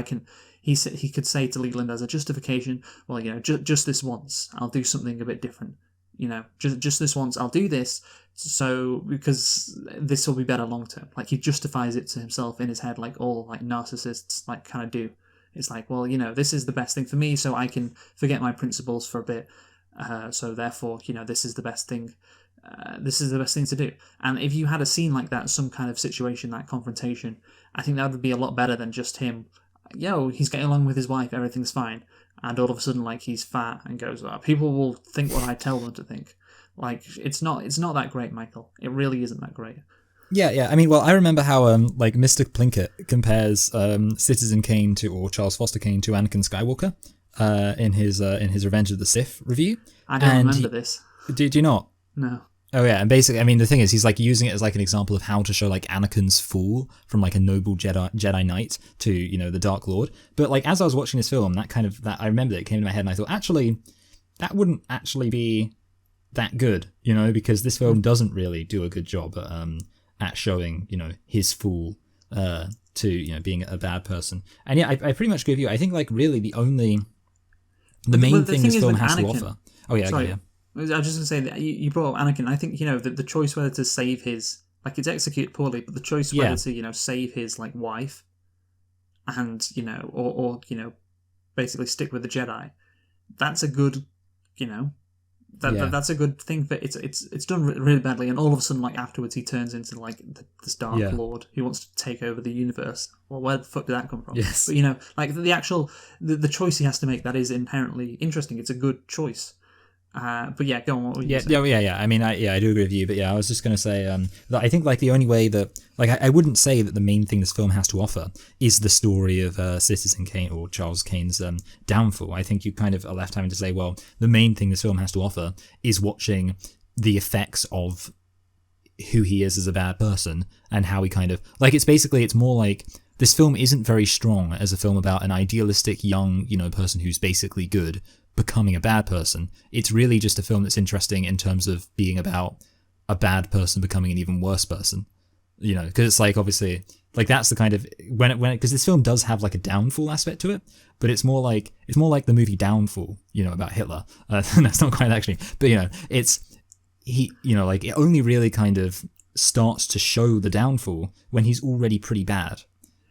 he could say to Leland as a justification, well, just this once, I'll do something a bit different. Just this once, I'll do this. So because this will be better long term. Like, he justifies it to himself in his head, like all like narcissists like kind of do. It's like, well, this is the best thing for me, so I can forget my principles for a bit. So therefore, this is the best thing. This is the best thing to do. And if you had a scene like that, some kind of situation, that confrontation, I think that would be a lot better than just him. He's getting along with his wife, everything's fine, and all of a sudden, like, he's fat and goes, people will think what I tell them to think. Like, it's not that great, Michael. It really isn't that great. Yeah. I mean, well, I remember how like Mr. Plinkett compares Citizen Kane or Charles Foster Kane to Anakin Skywalker in his Revenge of the Sith review. I don't remember this. Do you not? No. Oh yeah, and basically, I mean, the thing is, he's like using it as like an example of how to show like Anakin's fall from like a noble Jedi Knight to the Dark Lord. But like, as I was watching this film, that I remember it came to my head, and I thought, actually, that wouldn't actually be that good, because this film doesn't really do a good job at showing his fall to being a bad person. And yeah, I pretty much agree with you. I think like really the main thing this film has to offer. Oh yeah, sorry. Okay, yeah. I was just going to say that you brought up Anakin. I think, the choice whether to save his, like, it's executed poorly, but the choice whether to, save his, like, wife and, or basically stick with the Jedi, that's a good, that's a good thing. But it's done really badly, and all of a sudden, like, afterwards he turns into, like, this Dark Lord who wants to take over the universe. Well, where the fuck did that come from? Yes. But, like, the actual, the choice he has to make, that is inherently interesting. It's a good choice. But yeah, go on. What were you saying? Yeah. I mean, I do agree with you, but yeah, I was just going to say that I think like the only way that, like, I wouldn't say that the main thing this film has to offer is the story of Citizen Kane or Charles Kane's downfall. I think you kind of are left having to say, well, the main thing this film has to offer is watching the effects of who he is as a bad person and how he kind of, like, it's more like this film isn't very strong as a film about an idealistic young, person who's basically good becoming a bad person. It's really just a film that's interesting in terms of being about a bad person becoming an even worse person, because it's like, obviously, like, that's the kind of because this film does have like a downfall aspect to it, but it's more like the movie Downfall, about Hitler. That's not quite actually, but it's like, it only really kind of starts to show the downfall when he's already pretty bad,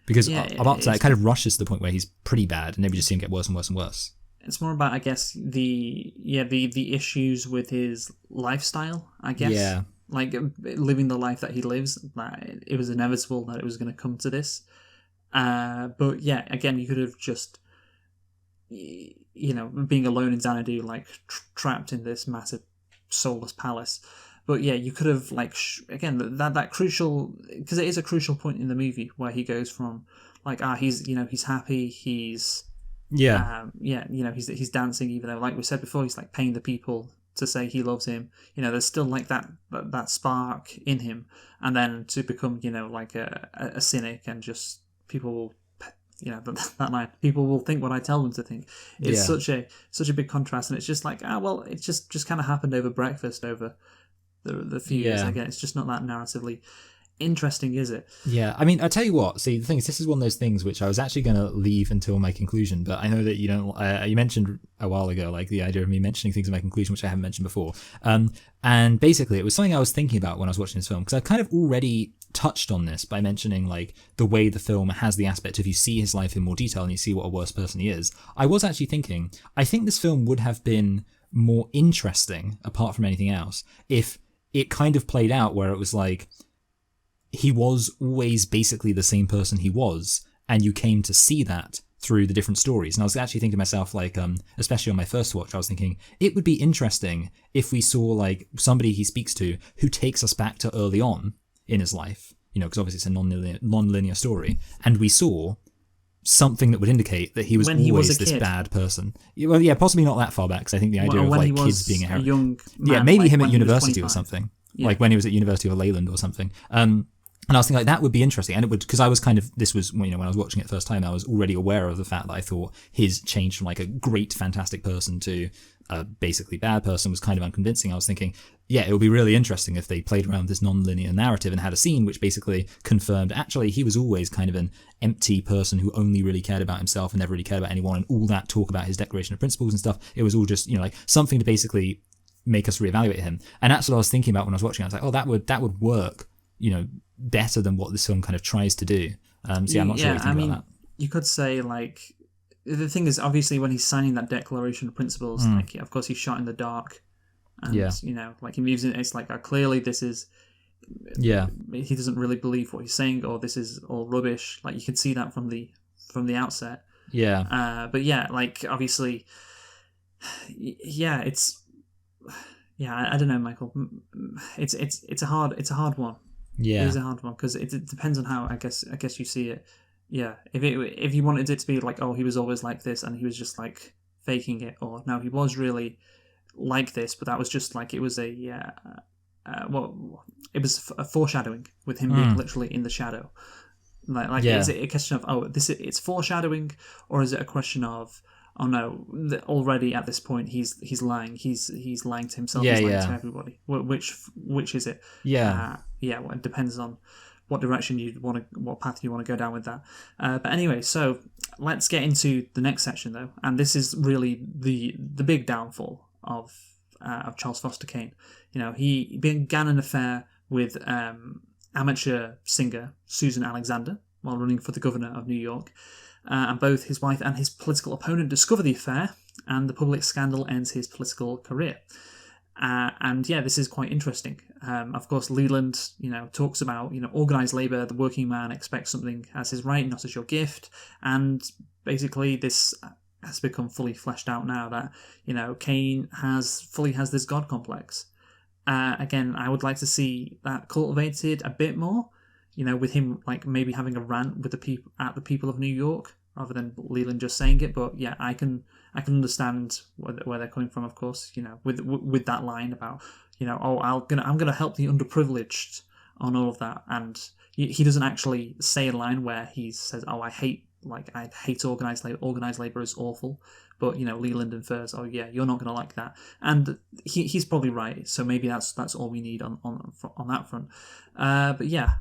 because up to that, it kind of rushes to the point where he's pretty bad, and then we just see him get worse and worse and worse. It's more about, I guess, the issues with his lifestyle, I guess. Yeah. Like, living the life that he lives, that it was inevitable that it was going to come to this. But yeah, again, you could have just, being alone in Xanadu, like, trapped in this massive soulless palace. But yeah, you could have, like, again, that crucial, because it is a crucial point in the movie where he goes from, like, he's happy, he's he's dancing, even though, like we said before, he's like paying the people to say he loves him. There's still like that spark in him, and then to become like a cynic, and just people will that line. People will think what I tell them to think. It's Yeah. such a big contrast, and it's just like, well, it just kind of happened over breakfast over the few years. Again, it's just not that narratively interesting, is it? Yeah, I mean, I tell you what. See, the thing is, this is one of those things which I was actually going to leave until my conclusion, but I know that you don't. You mentioned a while ago, like the idea of me mentioning things in my conclusion, which I haven't mentioned before. And basically, it was something I was thinking about when I was watching this film, because I've kind of already touched on this by mentioning like the way the film has the aspect of you see his life in more detail and you see what a worse person he is. I was actually thinking, I think this film would have been more interesting, apart from anything else, if it kind of played out where it was like, he was always basically the same person he was, and you came to see that through the different stories. And I was actually thinking to myself, like, especially on my first watch, I was thinking it would be interesting if we saw like somebody he speaks to who takes us back to early on in his life, because obviously it's a non-linear story, and we saw something that would indicate that he was always this bad person. Well, yeah, possibly not that far back, because I think the idea of like kids being a young man, yeah, maybe like him at university or something, like when he was at University of Leyland or something. And I was thinking like that would be interesting, and it would, because I was kind of, this was, when I was watching it first time, I was already aware of the fact that I thought his change from like a great fantastic person to a basically bad person was kind of unconvincing. I was thinking, yeah, it would be really interesting if they played around with this non-linear narrative and had a scene which basically confirmed actually he was always kind of an empty person who only really cared about himself and never really cared about anyone, and all that talk about his Declaration of Principles and stuff, it was all just, like something to basically make us reevaluate him. And that's what I was thinking about when I was watching it. I was like, oh, that would work, better than what this film kind of tries to do. So yeah, I'm not sure what you think about that. You could say, like, the thing is, obviously, when he's signing that Declaration of Principles, like, of course, he's shot in the dark, and like he moves in. It's like, clearly, this is, he doesn't really believe what he's saying, or this is all rubbish. Like, you can see that from the outset. Yeah. But yeah, like, obviously, it's, I don't know, Michael. It's a hard one. Yeah, it is a hard one because it depends on how I guess you see it. Yeah, if you wanted it to be like, oh, he was always like this and he was just like faking it, or no, he was really like this, but that was just like, it was a it was a foreshadowing with him being literally in the shadow. Like is it a question of it's foreshadowing, or is it a question of, oh no, already at this point he's lying. He's lying to himself. He's lying to everybody. Which is it? Yeah. Well, it depends on what direction what path you want to go down with that. But anyway, so let's get into the next section though, and this is really the big downfall of Charles Foster Kane. He began an affair with amateur singer Susan Alexander while running for the governor of New York. And both his wife and his political opponent discover the affair, and the public scandal ends his political career. And this is quite interesting. Of course, Leland, talks about, organised labour, the working man expects something as his right, not as your gift. And basically this has become fully fleshed out now that, Kane has this God complex. Again, I would like to see that cultivated a bit more. With him like maybe having a rant with the people of New York rather than Leland just saying it. But yeah, I can understand where they're coming from, of course. With that line about I'm gonna help the underprivileged on all of that, and he doesn't actually say a line where he says, I hate organized labor. Organized labor is awful. But Leland infers, oh yeah, you're not going to like that, and he's probably right. So maybe that's all we need on that front. But yeah,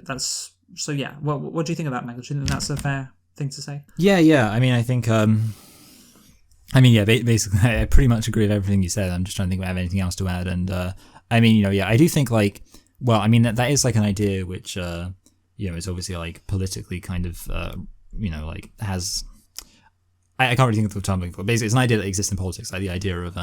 that's so yeah. What do you think of that, Michael? Do you think that's a fair thing to say? Yeah. I mean, I think. Basically, I pretty much agree with everything you said. I'm just trying to think if I have anything else to add. And I do think that is like an idea which is obviously like politically kind of has. I can't really think of the term I'm looking for. Basically, it's an idea that exists in politics, like the idea of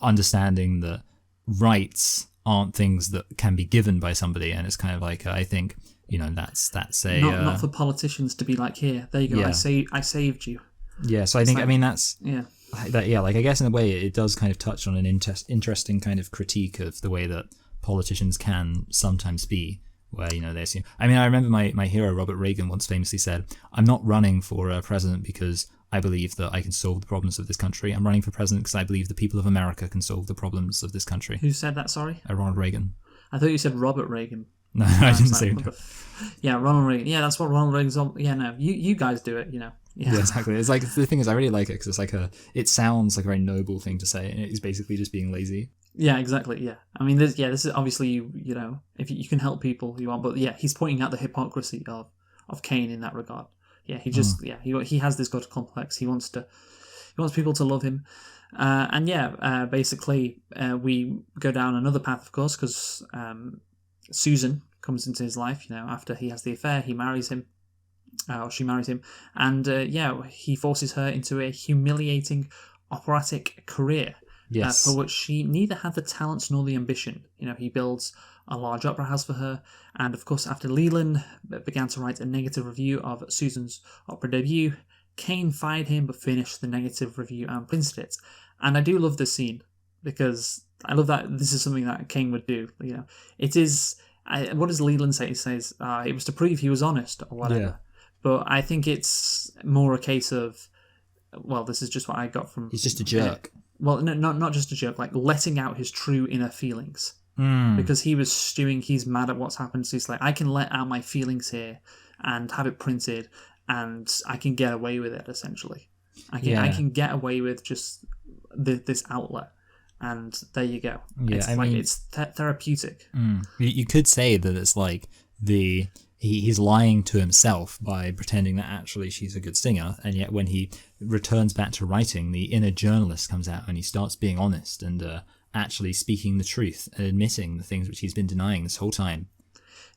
understanding that rights aren't things that can be given by somebody, and it's kind of like I think that's a not for politicians to be like, here, there you go, yeah. I saved you. Yeah, so I think that's I guess in a way it does kind of touch on an interesting kind of critique of the way that politicians can sometimes be. Where they assume. I remember my hero Robert Reagan once famously said, "I'm not running for president because I believe that I can solve the problems of this country. I'm running for president because I believe the people of America can solve the problems of this country." Who said that? Sorry, Ronald Reagan. I thought you said Robert Reagan. No, I didn't It's say like, yeah, Ronald Reagan. Yeah, that's what Ronald Reagan's on. Yeah, no, you guys do it. Yeah. Yeah, exactly. It's like, the thing is, I really like it because it's like it sounds like a very noble thing to say, and it's basically just being lazy. Yeah, exactly. Yeah, I mean, this is obviously you know, if you can help people, you want, but yeah, he's pointing out the hypocrisy of Kane in that regard. Yeah, he has this God complex. He wants people to love him, and basically we go down another path, of course, because Susan comes into his life. You know, after he has the affair, he marries him. Or she marries him, and he forces her into a humiliating operatic career, Yes. for which she neither had the talents nor the ambition. You know, he builds a large opera house for her, and of course, after Leland began to write a negative review of Susan's opera debut, Kane fired him but finished the negative review and printed it. And I do love this scene because I love that this is something that Kane would do. You know, it is. What does Leland say? He says it was to prove he was honest or whatever. Yeah. But I think it's more a case of, well, this is just what I got from... He's just a jerk. Well, no, not just a jerk, like letting out his true inner feelings. Because he was stewing, he's mad at what's happened, so he's like, I can let out my feelings here and have it printed, and I can get away with it, essentially. I can get away with just this outlet. And there you go. Yeah, it's therapeutic. You could say that it's like he's lying to himself by pretending that actually she's a good singer, and yet when he returns back to writing, the inner journalist comes out and he starts being honest and actually speaking the truth and admitting the things which he's been denying this whole time.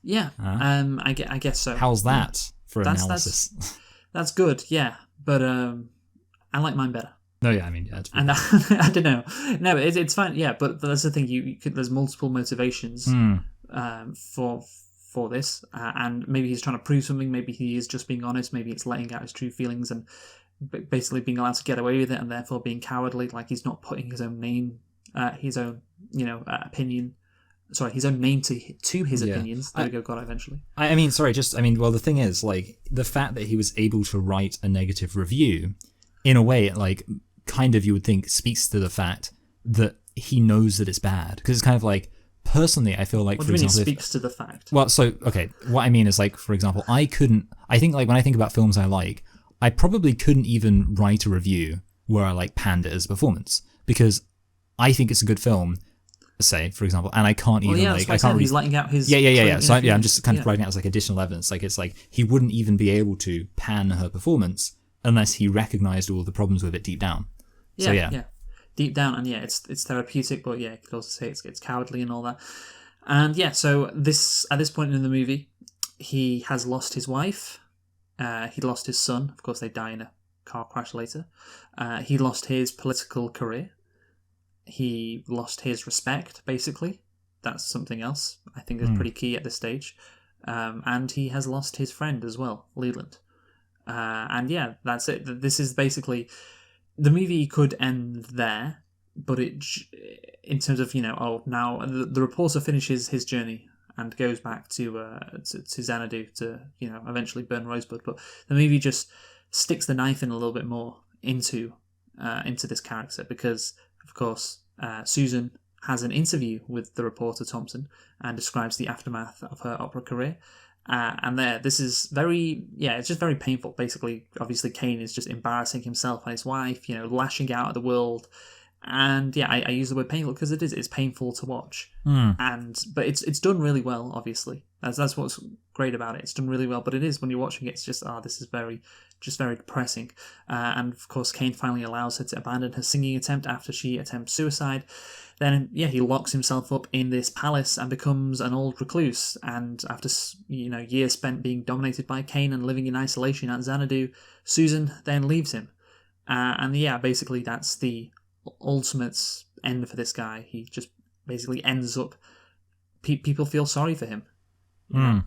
Yeah, I guess so. How's that for analysis? That's good, yeah, but I like mine better. No, yeah, I mean, yeah, and I don't know. No, it's fine. Yeah, but that's the thing. There's multiple motivations for this, and maybe he's trying to prove something. Maybe he is just being honest. Maybe it's letting out his true feelings and basically being allowed to get away with it, and therefore being cowardly. Like he's not putting his own name, his own opinion. Sorry, his own name to his opinions. There we go. Got it eventually. Well, the thing is, like, the fact that he was able to write a negative review, in a way, like, kind of, you would think speaks to the fact that he knows that it's bad, because it's kind of like, personally, I feel like, what for do you example, mean it speaks to the fact? Well, so, okay, what I mean is, like, for example, I think, like, when I think about films I like, I probably couldn't even write a review where I, like, panned it as a performance, because I think it's a good film, say, for example, and I can't even, like, I can't he's letting out his... Yeah. So, I'm just kind of writing out as, like, additional evidence. Like, it's like, he wouldn't even be able to pan her performance unless he recognized all the problems with it deep down. Yeah. Deep down, and it's therapeutic, but you could also say it's cowardly and all that. And so at this point in the movie, he has lost his wife. He lost his son. Of course, they die in a car crash later. He lost his political career. He lost his respect, basically. That's something else I think is pretty key at this stage. And he has lost his friend as well, Leland. That's it. This is basically... The movie could end there, but in terms of, now the reporter finishes his journey and goes back to Xanadu to, eventually burn Rosebud. But the movie just sticks the knife in a little bit more into this character because, of course, Susan has an interview with the reporter Thompson and describes the aftermath of her opera career. This is very, it's just very painful. Basically, obviously, Kane is just embarrassing himself and his wife, lashing out at the world. And I use the word painful because it's painful to watch. But it's done really well, obviously. That's what's great about it. It's done really well, but it is, when you're watching it, it's just, this is very depressing. And of course, Kane finally allows her to abandon her singing attempt after she attempts suicide. Then, he locks himself up in this palace and becomes an old recluse. And after, years spent being dominated by Kane and living in isolation at Xanadu, Susan then leaves him. Basically that's the ultimate end for this guy. He just basically ends up... people feel sorry for him.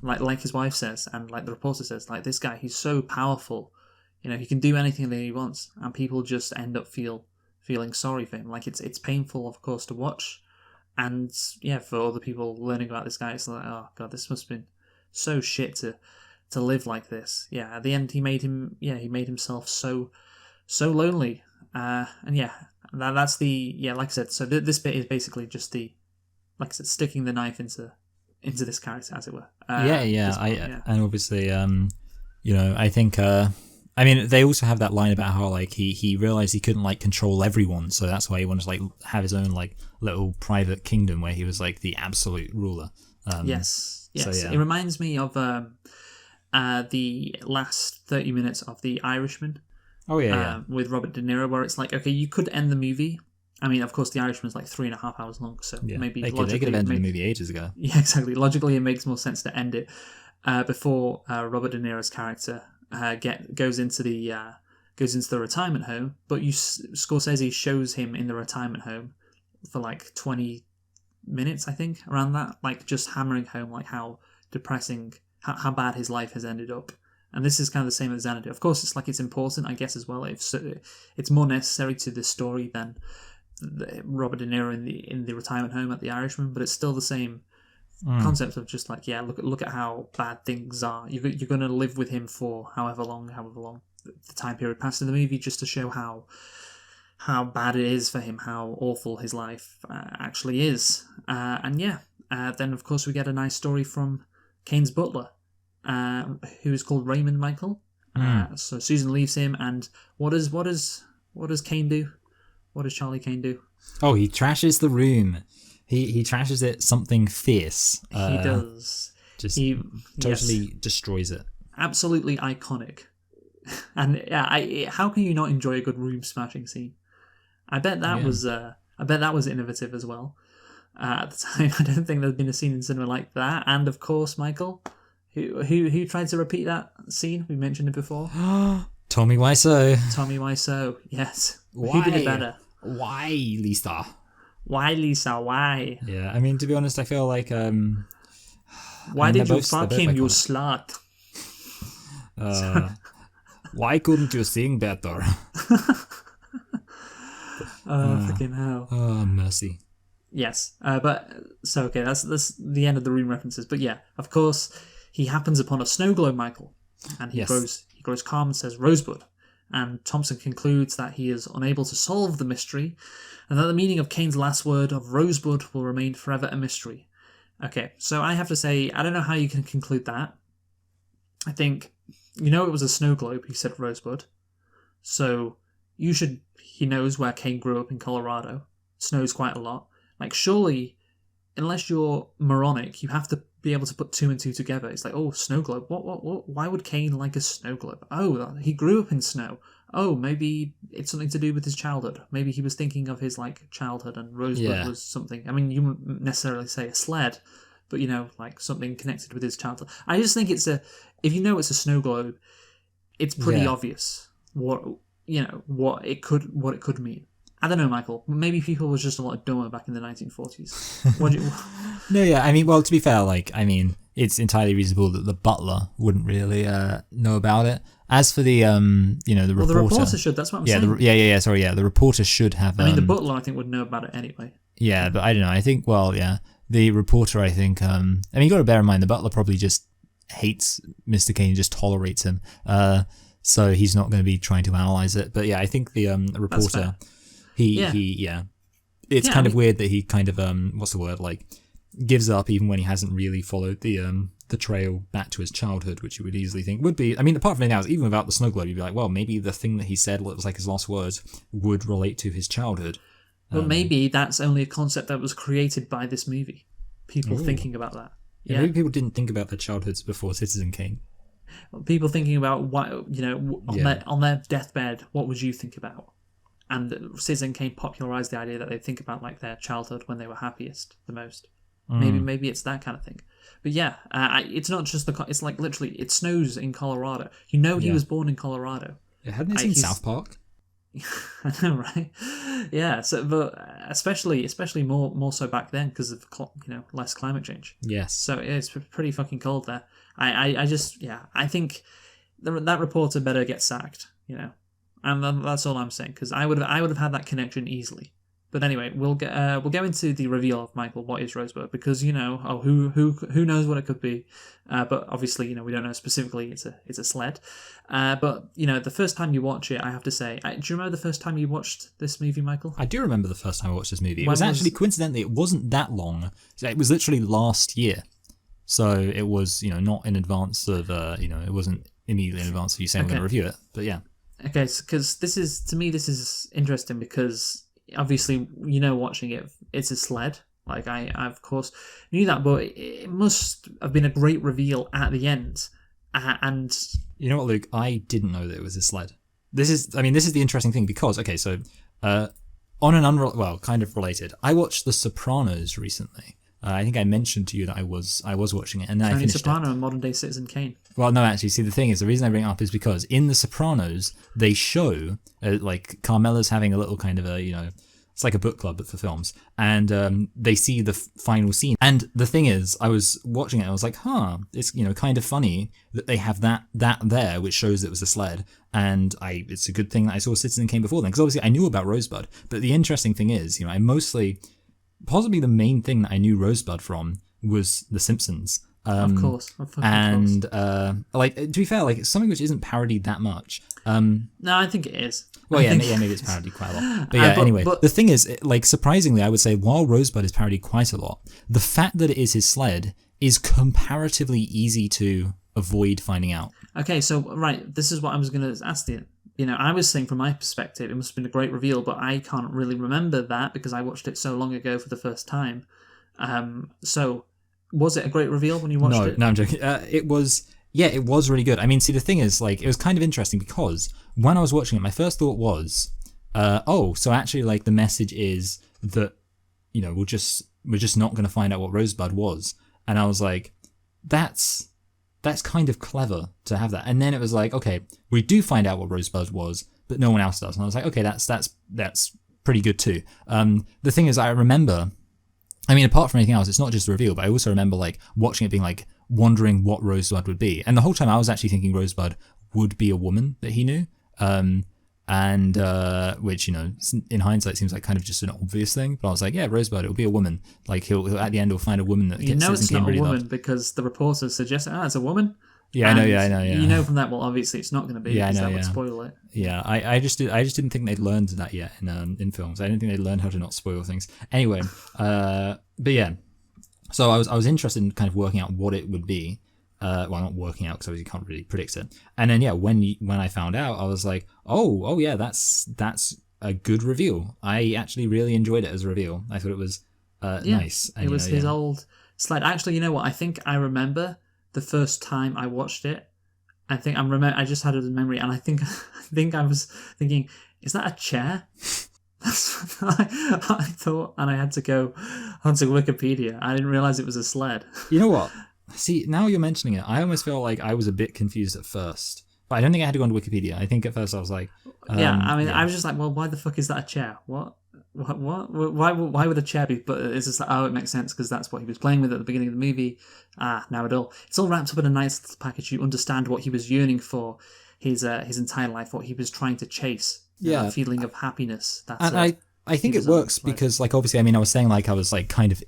Like his wife says, and like the reporter says, like, this guy, he's so powerful. He can do anything that he wants, and people just end up feeling sorry for him. Like, it's painful, of course, to watch. And for other people learning about this guy, it's like, oh god, this must have been so shit to live like this. At the end, he made himself so lonely. That's the, like I said, so this bit is basically just the, like I said, sticking the knife into into this character, as it were. And obviously, I think. They also have that line about how like he realized he couldn't like control everyone, so that's why he wanted to like have his own like little private kingdom where he was like the absolute ruler. Yes. So, yeah. It reminds me of the last 30 minutes of The Irishman. Oh yeah, with Robert De Niro, where it's like, okay, you could end the movie. I mean, of course, The Irishman's like 3.5 hours long, so maybe they could have ended the movie ages ago. Yeah, exactly. Logically, it makes more sense to end it before Robert De Niro's character goes into the retirement home. But Scorsese shows him in the retirement home for like 20 minutes, I think, around that, like just hammering home like how depressing, how bad his life has ended up. And this is kind of the same as Xanadu. Of course, it's like it's important, I guess, as well. It's more necessary to the story than Robert De Niro in the retirement home at The Irishman, but it's still the same concept of just like, look at how bad things are. You're going to live with him for however long the time period passed in the movie, just to show how bad it is for him, how awful his life actually is. Then of course we get a nice story from Kane's butler, who is called Raymond Michael. So Susan leaves him, and what does Kane do? What does Charlie Kane do? Oh, he trashes the room. He trashes it something fierce. He does. He totally destroys it. Absolutely iconic. And how can you not enjoy a good room smashing scene? I bet that was innovative as well. At the time, I don't think there's been a scene in cinema like that. And of course, Michael, who tried to repeat that scene? We mentioned it before. Tommy Wiseau. Tommy Wiseau. Yes. Why? Who did it better? Why, Lisa? Why, Lisa? Why? Yeah, I mean, to be honest, I feel like why did you fuck him, you slut? Why couldn't you sing better? Fucking hell. Oh, mercy. Yes, that's the end of the room references. But yeah, of course, he happens upon a snow globe, Michael, and he grows calm and says Rosebud. And Thompson concludes that he is unable to solve the mystery, and that the meaning of Kane's last word of Rosebud will remain forever a mystery. Okay, so I have to say, I don't know how you can conclude that. I think, it was a snow globe, he said Rosebud. So, he knows where Kane grew up in Colorado. Snows quite a lot. Like, surely, unless you're moronic, you have to be able to put two and two together. It's like, oh, snow globe. What? Why would Kane like a snow globe? Oh, he grew up in snow. Oh, maybe it's something to do with his childhood. Maybe he was thinking of his like childhood, and Rosebud was something. I mean, you wouldn't necessarily say a sled, but like something connected with his childhood. I just think if it's a snow globe, it's pretty obvious what it could mean. I don't know, Michael. Maybe people were just a lot dumber back in the 1940s. No, yeah. I mean, well, to be fair, it's entirely reasonable that the butler wouldn't really know about it. As for the, the reporter. Well, the reporter should. That's what I'm saying. The reporter should have. I mean, the butler, I think, would know about it anyway. Yeah, but I don't know. I think, the reporter, I think. You got to bear in mind the butler probably just hates Mr. Kane, just tolerates him. So he's not going to be trying to analyze it. But yeah, I think the reporter. It's kind of weird that he kind of gives up even when he hasn't really followed the trail back to his childhood, which you would easily think would be. I mean, apart from anything else, even without the snow globe, you'd be like, well, maybe the thing that he said was like his last words would relate to his childhood. But maybe that's only a concept that was created by this movie. People thinking about that. Yeah, maybe people didn't think about their childhoods before Citizen Kane. People thinking about what on their deathbed, what would you think about? And Citizen Kane popularized the idea that they think about like their childhood when they were happiest the most. Maybe it's that kind of thing. But yeah, it's not just it's like literally it snows in Colorado. He was born in Colorado. Hadn't he seen South Park? I know, right? Yeah. So, but especially more so back then because of less climate change. Yes. So it's pretty fucking cold there. I think that reporter better get sacked. And that's all I'm saying, because I would have had that connection easily. But anyway, we'll go into the reveal of Michael. What is Rosebud? Because who knows what it could be? But obviously, we don't know specifically. It's a sled. But the first time you watch it, I have to say, do you remember the first time you watched this movie, Michael? I do remember the first time I watched this movie. It was actually coincidentally, it wasn't that long. It was literally last year. So it was, not in advance of, it wasn't immediately in advance of you saying we're going to review it. But yeah. Okay, because this is interesting because obviously, watching it, it's a sled. Like I of course knew that, but it must have been a great reveal at the end. And you know what, Luke? I didn't know that it was a sled. This is the interesting thing because, okay, so on an kind of related, I watched The Sopranos recently. I think I mentioned to you that I was watching it, and then I finished Soprano it. and modern day Citizen Kane. Well, no, actually, see, the thing is, the reason I bring it up is because in The Sopranos, they show, like, Carmela's having a little kind of a, it's like a book club but for films, and they see the final scene. And the thing is, I was watching it, and I was like, it's, kind of funny that they have that there, which shows it was a sled. And it's a good thing that I saw Citizen Kane before then, because obviously I knew about Rosebud. But the interesting thing is, I mostly... Possibly the main thing that I knew Rosebud from was The Simpsons. Of course. And to be fair, like something which isn't parodied that much. No, I think it is. Well, maybe it's parodied quite a lot. But yeah, anyway, the thing is, like surprisingly, I would say while Rosebud is parodied quite a lot, the fact that it is his sled is comparatively easy to avoid finding out. Okay, so right, this is what I was going to ask you. I was saying from my perspective, it must have been a great reveal, but I can't really remember that because I watched it so long ago for the first time. So, was it a great reveal when you watched it? No, I'm joking. It was really good. I mean, see, the thing is, like, it was kind of interesting because when I was watching it, my first thought was, so actually, like, the message is that, we're just not going to find out what Rosebud was. And I was like, that's kind of clever to have that. And then it was like, okay, we do find out what Rosebud was, but no one else does. And I was like, okay, that's pretty good too. The thing is, I remember, apart from anything else, it's not just a reveal, but I also remember like watching it being like wondering what Rosebud would be. And the whole time I was actually thinking Rosebud would be a woman that he knew. Which, in hindsight seems like kind of just an obvious thing. But I was like, yeah, Rosebud, it'll be a woman. Like he'll at the end he'll find a woman that gets it's not really a woman loved. Because the reporters suggest, it's a woman. Yeah, I know. Yeah. From that, well, obviously it's not going to be because that would spoil it. Yeah, I just didn't think they'd learned that yet in films. I didn't think they'd learned how to not spoil things. Anyway, but yeah. So I was interested in kind of working out what it would be. Not working out because obviously you can't really predict it. And then when I found out, I was like, oh yeah, that's a good reveal. I actually really enjoyed it as a reveal. I thought it was nice. And, it was his old sled. Actually, you know what? I think I remember the first time I watched it. I just had it in memory, and I think I was thinking, is that a chair? That's what I thought, and I had to go onto Wikipedia. I didn't realize it was a sled. You know what? See, now you're mentioning it, I almost feel like I was a bit confused at first. But I don't think I had to go onto Wikipedia. I think at first I was like... I was just like, well, why the fuck is that a chair? What? Why would a chair be... But it's just like, it makes sense because that's what he was playing with at the beginning of the movie. Now it's all wrapped up in a nice little package. You understand what he was yearning for his entire life, what he was trying to chase. Yeah. A feeling of happiness. I think it works because, like, obviously, I was saying, like, I was, like, kind of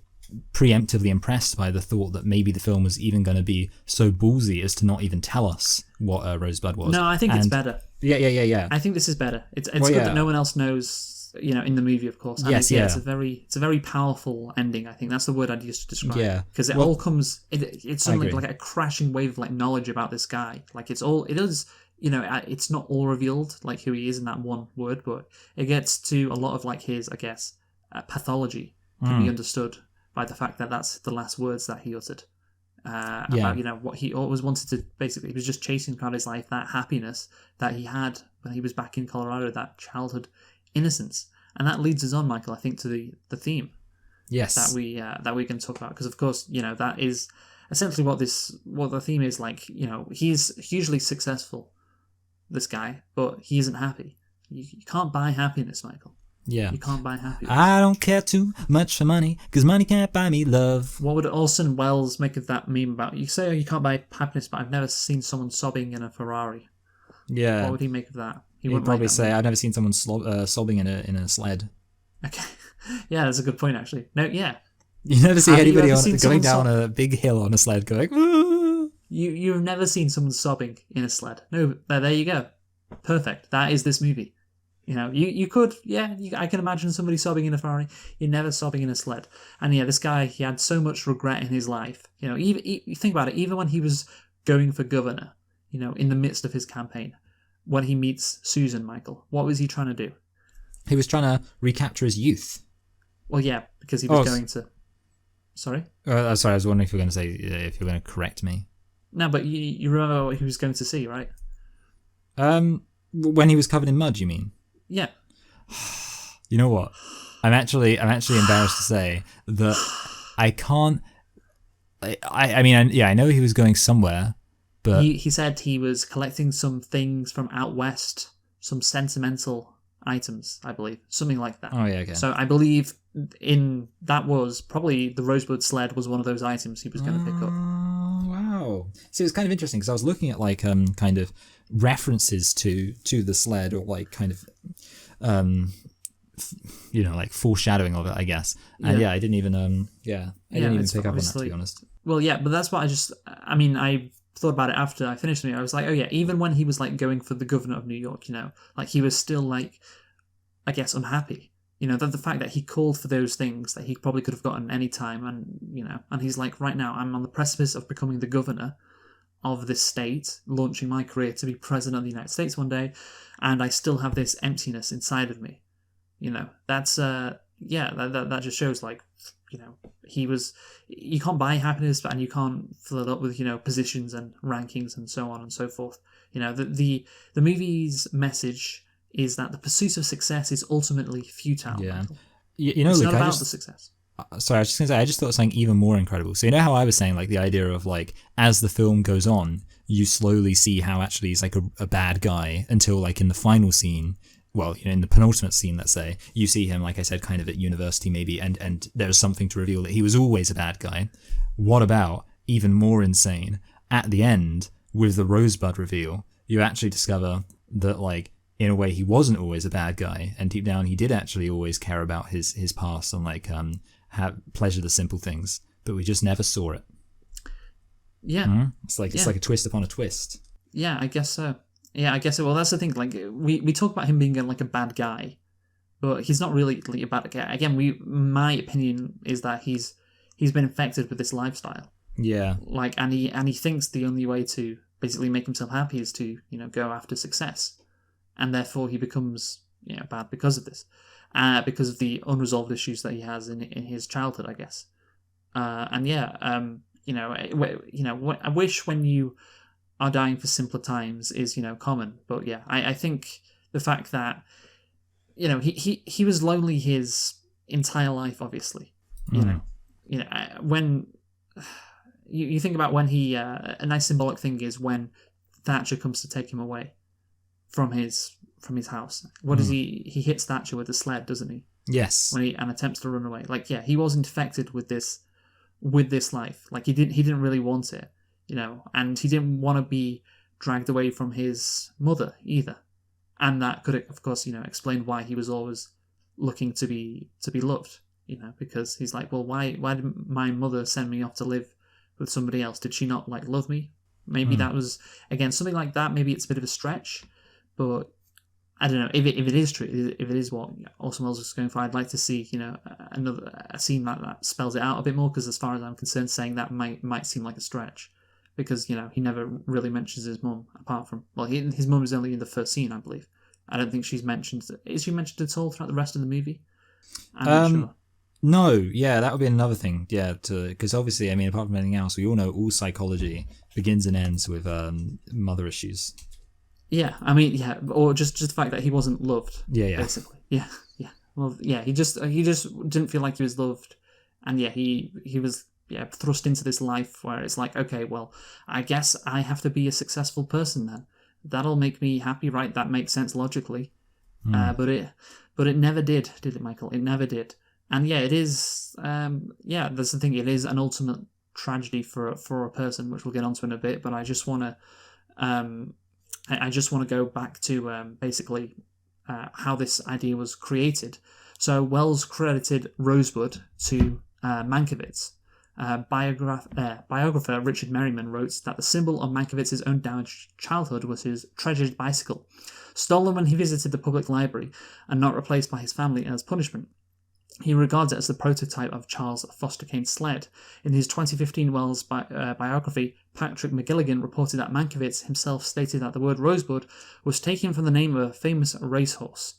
preemptively impressed by the thought that maybe the film was even going to be so ballsy as to not even tell us what Rosebud was. No, I think it's better. Yeah. I think this is better. It's good that no one else knows, in the movie, of course. And it's a very powerful ending. I think that's the word I'd use to describe. Yeah, because it all comes. It's something like a crashing wave of like knowledge about this guy. Like it's not all revealed like who he is in that one word, but it gets to a lot of like his, I guess, pathology can be understood by the fact that that's the last words that he uttered about what he always wanted to. Basically, he was just chasing throughout his life that happiness that he had when he was back in Colorado, that childhood innocence, and that leads us on, Michael, I think, to the theme. Yes, that we can talk about, because of course that is essentially what the theme is. Like he's hugely successful, this guy, but he isn't happy. You can't buy happiness, Michael. Yeah. You can't buy happiness. I don't care too much for money, because money can't buy me love. What would Orson Welles make of that meme about, you say you can't buy happiness, but I've never seen someone sobbing in a Ferrari? Yeah. What would he make of that? He'd probably say, I've never seen someone sobbing in a sled. Okay. Yeah, that's a good point, actually. No, yeah. You never see anybody going down a big hill on a sled going, woo! You've never seen someone sobbing in a sled. No, there you go. Perfect. That is this movie. You could, I can imagine somebody sobbing in a Ferrari. You're never sobbing in a sled. And yeah, this guy, he had so much regret in his life. Even you think about it, even when he was going for governor, in the midst of his campaign, when he meets Susan, Michael, what was he trying to do? He was trying to recapture his youth. Well, yeah, because he was going to... Sorry? Sorry, I was wondering if you were going to say, if you were going to correct me. No, but you remember what he was going to see, right? When he was covered in mud, you mean? Yeah. You know what? I'm actually embarrassed to say that I can't... I mean, I know he was going somewhere, but... He said he was collecting some things from out west, some sentimental items, I believe. Something like that. Oh, yeah, okay. So I believe that was probably the Rosebud sled was one of those items he was going to pick up. Wow. See, it was kind of interesting because I was looking at like kind of references to the sled or like kind of like foreshadowing of it, I guess. And I didn't even pick up on that, to be honest. Well, yeah, but that's what I thought about it after I finished it. I was like, oh yeah, even when he was like going for the governor of New York, like he was still like, I guess, unhappy. The fact that he called for those things that he probably could have gotten any time, and he's like, right now, I'm on the precipice of becoming the governor of this state, launching my career to be president of the United States one day, and I still have this emptiness inside of me. That's that just shows like, you can't buy happiness, and you can't fill it up with positions and rankings and so on and so forth. The movie's message is that the pursuit of success is ultimately futile. Yeah, it's Luke, not about the success. Sorry, I was just going to say, I just thought of something even more incredible. So how I was saying, like, the idea of, like, as the film goes on, you slowly see how actually he's, like, a bad guy until, like, in the final scene, well, in the penultimate scene, let's say, you see him, like I said, kind of at university maybe, and there's something to reveal that he was always a bad guy. What about, even more insane, at the end, with the Rosebud reveal, you actually discover that, like, in a way, he wasn't always a bad guy, and deep down, he did actually always care about his past and, like, pleasure the simple things, but we just never saw it. Yeah. Mm-hmm. It's like a twist upon a twist. Yeah, I guess so. Yeah, I guess so. Well, that's the thing. Like, we talk about him being like a bad guy, but he's not really like, a bad guy. Again, my opinion is that he's been infected with this lifestyle. Yeah. Like, and he thinks the only way to basically make himself happy is to go after success, and therefore he becomes bad because of this. Because of the unresolved issues that he has in his childhood, I guess. I wish when you are dying for simpler times is common, but yeah, I think the fact that he was lonely his entire life, obviously. When you think about when he a nice symbolic thing is when Thatcher comes to take him away from his house. What does he hits Thatcher with a sled, doesn't he? Yes. And attempts to run away. Like, yeah, he was infected with this life. Like, he didn't really want it, and he didn't want to be dragged away from his mother either. And that could, of course, explain why he was always looking to be loved, because he's like, well, why did my mother send me off to live with somebody else? Did she not like love me? Maybe that was, again, something like that. Maybe it's a bit of a stretch, but I don't know if it is true. If it is what Orson Welles was going for, I'd like to see a scene that spells it out a bit more. Because as far as I'm concerned, saying that might seem like a stretch, because he never really mentions his mum apart from his mum is only in the first scene, I believe. I don't think she's mentioned. Is she mentioned at all throughout the rest of the movie? I'm not sure. No, yeah, that would be another thing. Yeah, because obviously, I mean, apart from anything else, we all know all psychology begins and ends with mother issues. Yeah, I mean, yeah, or just the fact that he wasn't loved. Yeah. Basically, yeah. Well, yeah, he just didn't feel like he was loved, and yeah, he was thrust into this life where it's like, okay, well, I guess I have to be a successful person then. That'll make me happy, right? That makes sense logically, but it never did it, Michael? It never did, and yeah, it is. That's the thing. It is an ultimate tragedy for a person, which we'll get onto in a bit. But I just want to go back to basically how this idea was created. So Wells credited Rosebud to Mankiewicz, Biographer Richard Merriman wrote that the symbol of Mankiewicz' own damaged childhood was his treasured bicycle, stolen when he visited the public library and not replaced by his family as punishment. He regards it as the prototype of Charles Foster Kane's sled. In his 2015 Wells biography, Patrick McGilligan reported that Mankiewicz himself stated that the word rosebud was taken from the name of a famous racehorse,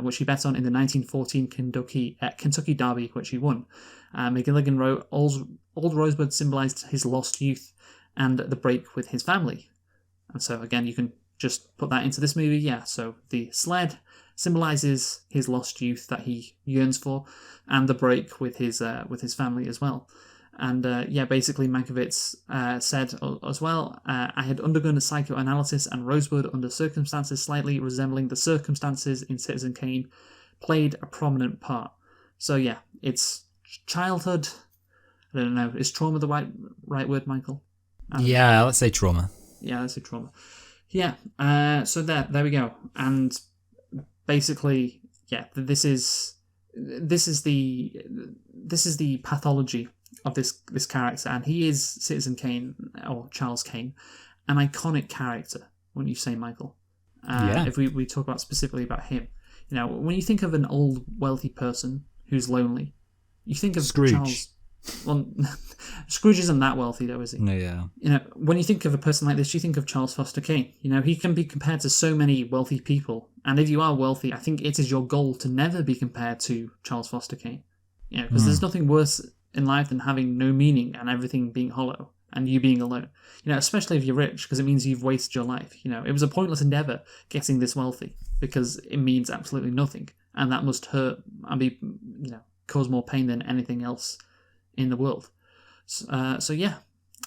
which he bet on in the 1914 Kentucky Derby, which he won. McGilligan wrote, Old Rosebud symbolised his lost youth and the break with his family. And so, again, you can just put that into this movie. Yeah, so the sled symbolises his lost youth that he yearns for, and the break with his family as well. And basically Mankiewicz said as well, I had undergone a psychoanalysis, and Rosebud, under circumstances slightly resembling the circumstances in Citizen Kane, played a prominent part. So yeah, it's childhood. I don't know. Is trauma the right word, Michael? Yeah, let's say trauma. Yeah, let's say trauma. Yeah. So there we go. And basically, yeah, this is the pathology of this character, and he is Citizen Kane, or Charles Kane, an iconic character. Wouldn't you say, Michael? Yeah. If we talk about specifically about him, when you think of an old wealthy person who's lonely, you think of Scrooge. Charles. Well, Scrooge isn't that wealthy, though, is he? No, yeah. When you think of a person like this, you think of Charles Foster Kane. He can be compared to so many wealthy people, and if you are wealthy, I think it is your goal to never be compared to Charles Foster Kane. Because there's nothing worse in life than having no meaning and everything being hollow and you being alone. Especially if you're rich, because it means you've wasted your life. It was a pointless endeavour getting this wealthy, because it means absolutely nothing, and that must hurt and be, cause more pain than anything else in the world. So yeah.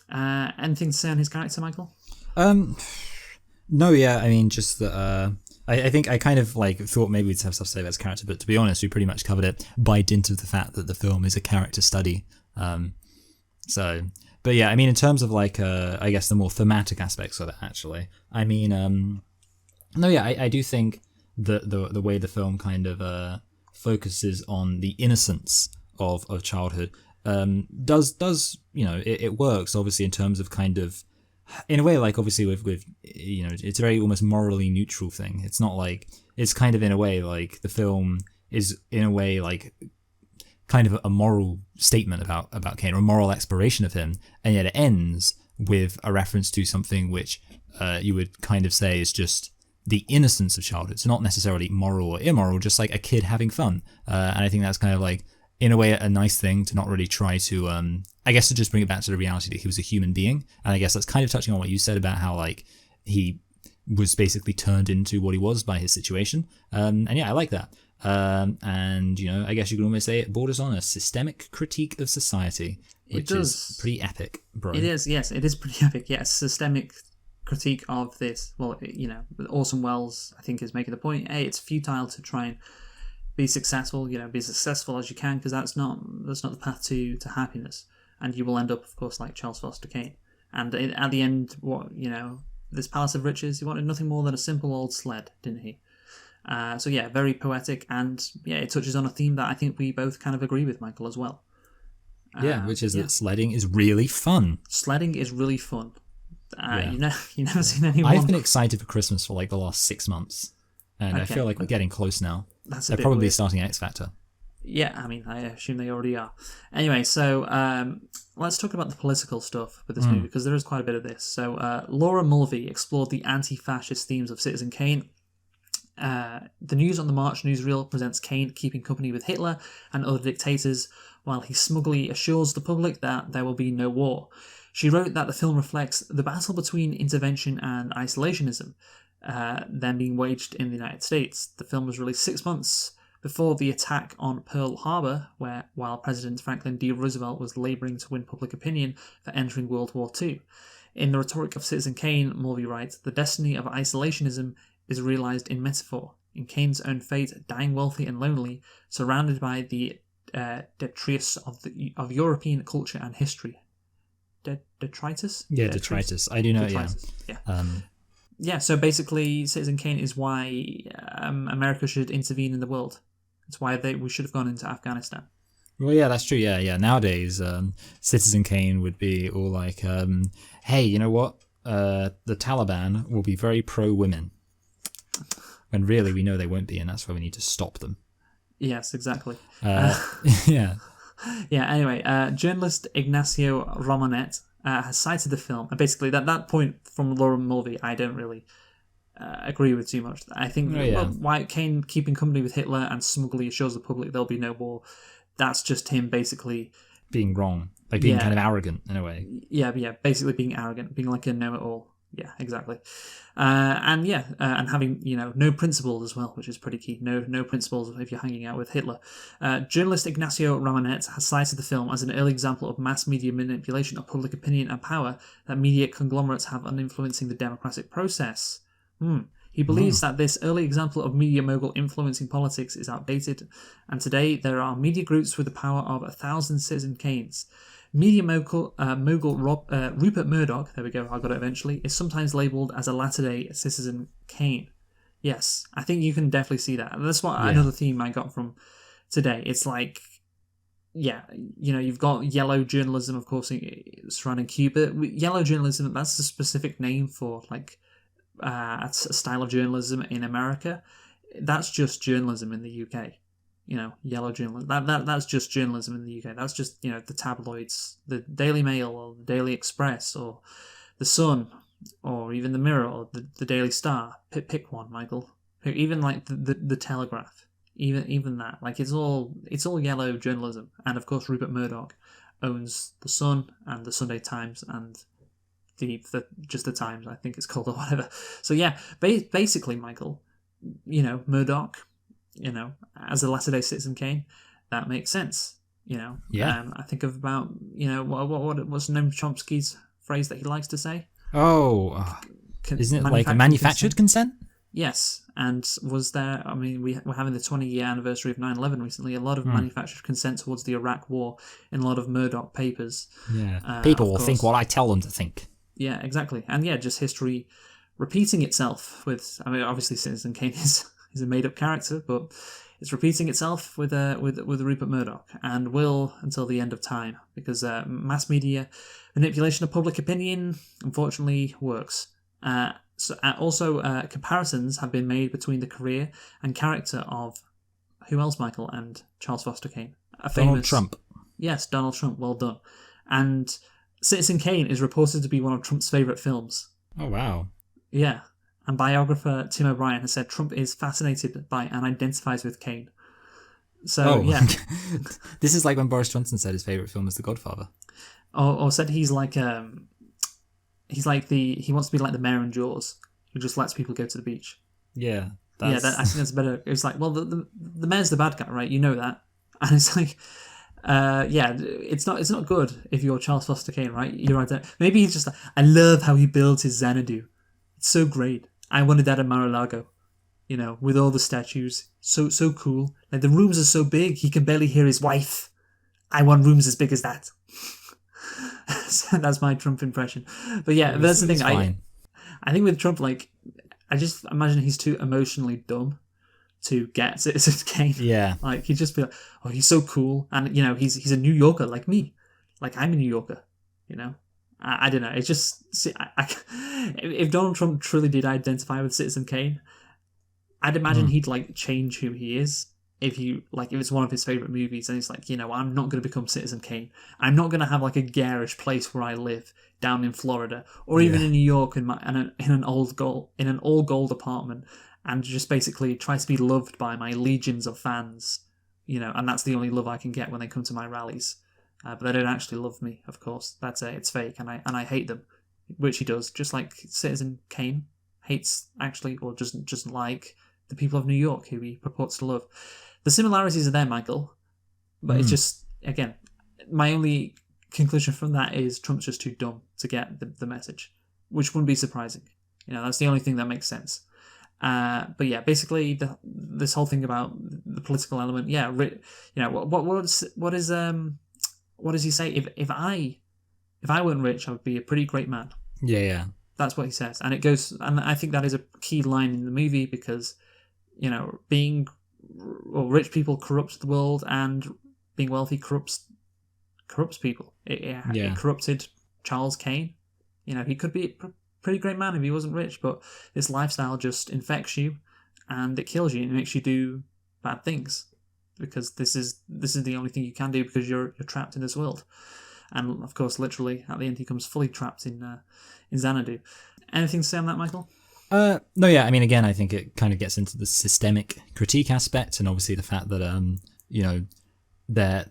Anything to say on his character, Michael? No, yeah, I mean, just that I think I kind of thought maybe we'd have stuff to say about his character, but to be honest, we pretty much covered it by dint of the fact that the film is a character study. But yeah, I mean, in terms of I guess the more thematic aspects of it, actually, I mean, no, yeah, I do think that the way the film kind of focuses on the innocence of childhood does it works, obviously, in terms of kind of, in a way, obviously with it's a very almost morally neutral thing. It's not it's kind of, in a way, the film is in a way kind of a moral statement about Kane, or a moral exploration of him, and yet it ends with a reference to something which you would kind of say is just the innocence of childhood. It's not necessarily moral or immoral, just a kid having fun. And I think that's kind of in a way, a nice thing to not really try to, I guess, to just bring it back to the reality that he was a human being. And I guess that's kind of touching on what you said about how, he was basically turned into what he was by his situation. And yeah, I like that. And, I guess you could almost say it borders on a systemic critique of society, which is pretty epic, bro. It is, yes, it is pretty epic. Yes, systemic critique of this. Well, Orson Welles, I think, is making the point, hey, it's futile to try and be successful, be as successful as you can, because that's not the path to happiness, and you will end up, of course, like Charles Foster Kane. And at the end, this palace of riches, he wanted nothing more than a simple old sled, didn't he? So yeah, very poetic, and yeah, it touches on a theme that I think we both kind of agree with, Michael, as well. Which is that sledding is really fun. Sledding is really fun. You never seen anyone. I've been excited for Christmas for the last 6 months, and I feel like we're getting close now. They're probably weird. Starting X Factor. Yeah, I mean, I assume they already are. Anyway, so let's talk about the political stuff with this movie, because there is quite a bit of this. So Laura Mulvey explored the anti-fascist themes of Citizen Kane. The News on the March newsreel presents Kane keeping company with Hitler and other dictators, while he smugly assures the public that there will be no war. She wrote that the film reflects the battle between intervention and isolationism, then being waged in the United States. The film was released 6 months before the attack on Pearl Harbor, while President Franklin D. Roosevelt was labouring to win public opinion for entering World War II. In the rhetoric of Citizen Kane, Mulvey writes, the destiny of isolationism is realised in metaphor, in Kane's own fate, dying wealthy and lonely, surrounded by the detritus of European culture and history. Detritus? Yeah, detritus. I do know, detritus. Yeah. Yeah, so basically Citizen Kane is why America should intervene in the world. It's why we should have gone into Afghanistan. Well, yeah, that's true. Yeah. Nowadays, Citizen Kane would be all like, "Hey, you know what? The Taliban will be very pro-women," when really we know they won't be, and that's why we need to stop them. Yes, exactly. Yeah. Yeah, anyway, journalist Ignacio Romanet has cited the film, and basically that point from Laura Mulvey, I don't really agree with too much. I think why Kane keeping company with Hitler and smugly assures the public there'll be no war, that's just him basically being wrong, like being kind of arrogant in a way. Yeah, basically being arrogant, being like a know-it-all. Yeah, exactly. And having no principles as well, which is pretty key. No principles if you're hanging out with Hitler. Journalist Ignacio Ramanet has cited the film as an early example of mass media manipulation of public opinion and power that media conglomerates have on influencing the democratic process. He believes that this early example of media mogul influencing politics is outdated, and today there are media groups with the power of 1,000 Citizen Kanes. Media mogul Rupert Murdoch, there we go, I got it eventually, is sometimes labelled as a latter-day Citizen Kane. Yes, I think you can definitely see that. And that's another theme I got from today. It's like, you've got yellow journalism, of course, surrounding Cuba. Yellow journalism, that's a specific name for, like, a style of journalism in America. That's just journalism in the UK. Yellow journalism. That's just journalism in the UK. That's just, the tabloids, the Daily Mail or the Daily Express or the Sun or even the Mirror or the Daily Star. Pick one, Michael. Even like the Telegraph. Even that. Like it's all yellow journalism. And of course Rupert Murdoch owns the Sun and the Sunday Times and just the Times, I think it's called, or whatever. So yeah, basically, Michael, Murdoch, as a latter-day Citizen Kane, that makes sense. I think of about what's the name of Chomsky's phrase that he likes to say? Isn't it like a manufactured consent? Yes, and was there? I mean, we're having the 20-year anniversary of 9/11 recently. A lot of manufactured consent towards the Iraq War in a lot of Murdoch papers. Yeah, people will think what I tell them to think. Yeah, exactly, and just history repeating itself with. I mean, obviously, Citizen Kane is a made-up character, but it's repeating itself with Rupert Murdoch, and will until the end of time, because mass media manipulation of public opinion, unfortunately, works. Comparisons have been made between the career and character of who else, Michael, and Charles Foster Kane? Donald Trump. Yes, Donald Trump. Well done. And Citizen Kane is reported to be one of Trump's favourite films. Oh wow! Yeah. And biographer Tim O'Brien has said Trump is fascinated by and identifies with Kane. So, yeah. This is like when Boris Johnson said his favourite film is The Godfather. Or said he wants to be like the mayor in Jaws, who just lets people go to the beach. Yeah. I think that's better. It's like, well, the mayor's the bad guy, right? You know that. And it's like, it's not good if you're Charles Foster Kane, right? You're right. Maybe he's just like, I love how he builds his Xanadu. It's so great. I wanted that at Mar-a-Lago, with all the statues. So cool. Like, the rooms are so big, he can barely hear his wife. I want rooms as big as that. So that's my Trump impression. But yeah, that's the thing. I think with Trump, like, I just imagine he's too emotionally dumb to get Citizen Kane. Yeah. Like, he'd just be like, oh, he's so cool. And, he's a New Yorker like me. Like, I'm a New Yorker, I don't know. It's just if Donald Trump truly did identify with Citizen Kane, I'd imagine he'd like change who he is if it's one of his favorite movies, and he's like, I'm not going to become Citizen Kane. I'm not going to have like a garish place where I live down in Florida or even in New York in an all gold apartment, and just basically try to be loved by my legions of fans, and that's the only love I can get when they come to my rallies. But they don't actually love me, of course. It's fake, and I hate them, which he does. Just like Citizen Kane hates, actually, or doesn't like the people of New York who he purports to love. The similarities are there, Michael, but it's just, again, my only conclusion from that is Trump's just too dumb to get the message, which wouldn't be surprising. That's the only thing that makes sense. But yeah, basically this whole thing about the political element. Yeah, what does he say? If I weren't rich, I would be a pretty great man. Yeah. That's what he says, and it goes. And I think that is a key line in the movie because, rich people corrupt the world, and being wealthy corrupts people. It corrupted Charles Kane. He could be a pretty great man if he wasn't rich, but this lifestyle just infects you and it kills you and it makes you do bad things because this is the only thing you can do because you're trapped in this world. And of course, literally at the end, he comes fully trapped in Xanadu. Anything to say on that, Michael? No, yeah. I mean, again, I think it kind of gets into the systemic critique aspect, and obviously the fact that that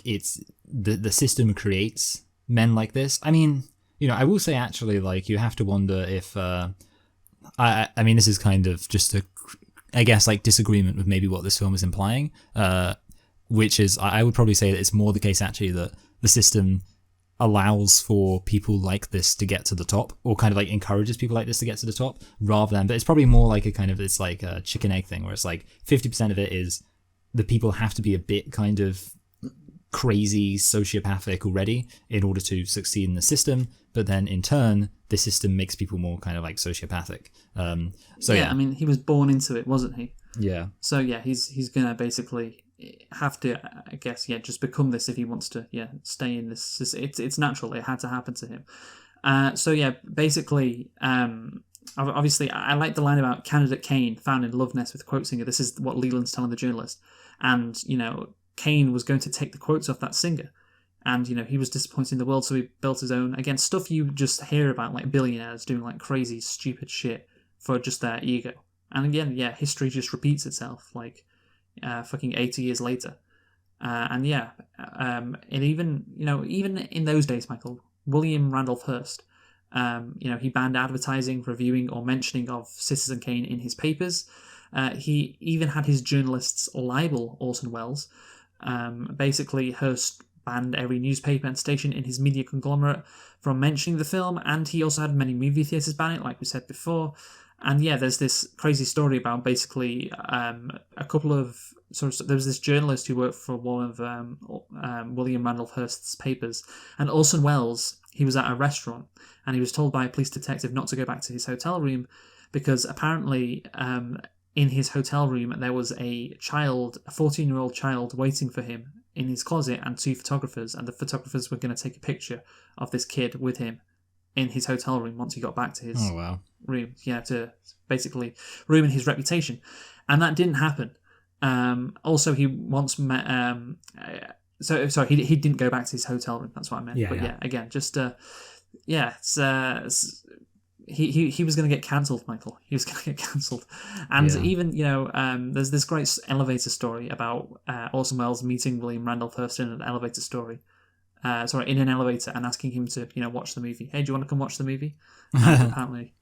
it's the system creates men like this. I mean, I will say actually, like, you have to wonder if I mean, this is kind of just I guess like disagreement with maybe what this film is implying, which is I would probably say that it's more the case actually that the system allows for people like this to get to the top, or kind of like encourages people like this to get to the top, rather than, but it's probably more like it's like a chicken egg thing where it's like 50% of it is the people have to be a bit kind of crazy sociopathic already in order to succeed in the system, but then in turn the system makes people more kind of like sociopathic. I mean, he was born into it, wasn't he? Yeah. So yeah, he's gonna basically have to, I guess, just become this if he wants to, stay in this. It's natural. It had to happen to him. Basically, obviously, I like the line about candidate Kane found in love nest with quote singer. This is what Leland's telling the journalist, and Kane was going to take the quotes off that singer, and he was disappointed in the world, so he built his own. Again, stuff you just hear about, like billionaires doing like crazy, stupid shit for just their ego. And again, history just repeats itself. Like. Fucking 80 years later, and even in those days, Michael, William Randolph Hearst, he banned advertising, reviewing, or mentioning of Citizen Kane in his papers. He even had his journalists libel Orson Welles. Basically, Hearst banned every newspaper and station in his media conglomerate from mentioning the film, and he also had many movie theatres ban it, like we said before. And there's this crazy story about basically a couple of there was this journalist who worked for one of William Randolph Hearst's papers, and Orson Welles, he was at a restaurant and he was told by a police detective not to go back to his hotel room because apparently in his hotel room there was a 14-year-old child waiting for him in his closet, and two photographers, and the photographers were going to take a picture of this kid with him in his hotel room once he got back to his room, to basically ruin his reputation. And that didn't happen. Also, he once met... he didn't go back to his hotel room, that's what I meant. Again, just... he was going to get cancelled, Michael. He was going to get cancelled. And even, there's this great elevator story about Orson Welles meeting William Randolph Hearst in an elevator story. In an elevator and asking him to, watch the movie. Hey, do you want to come watch the movie? Apparently,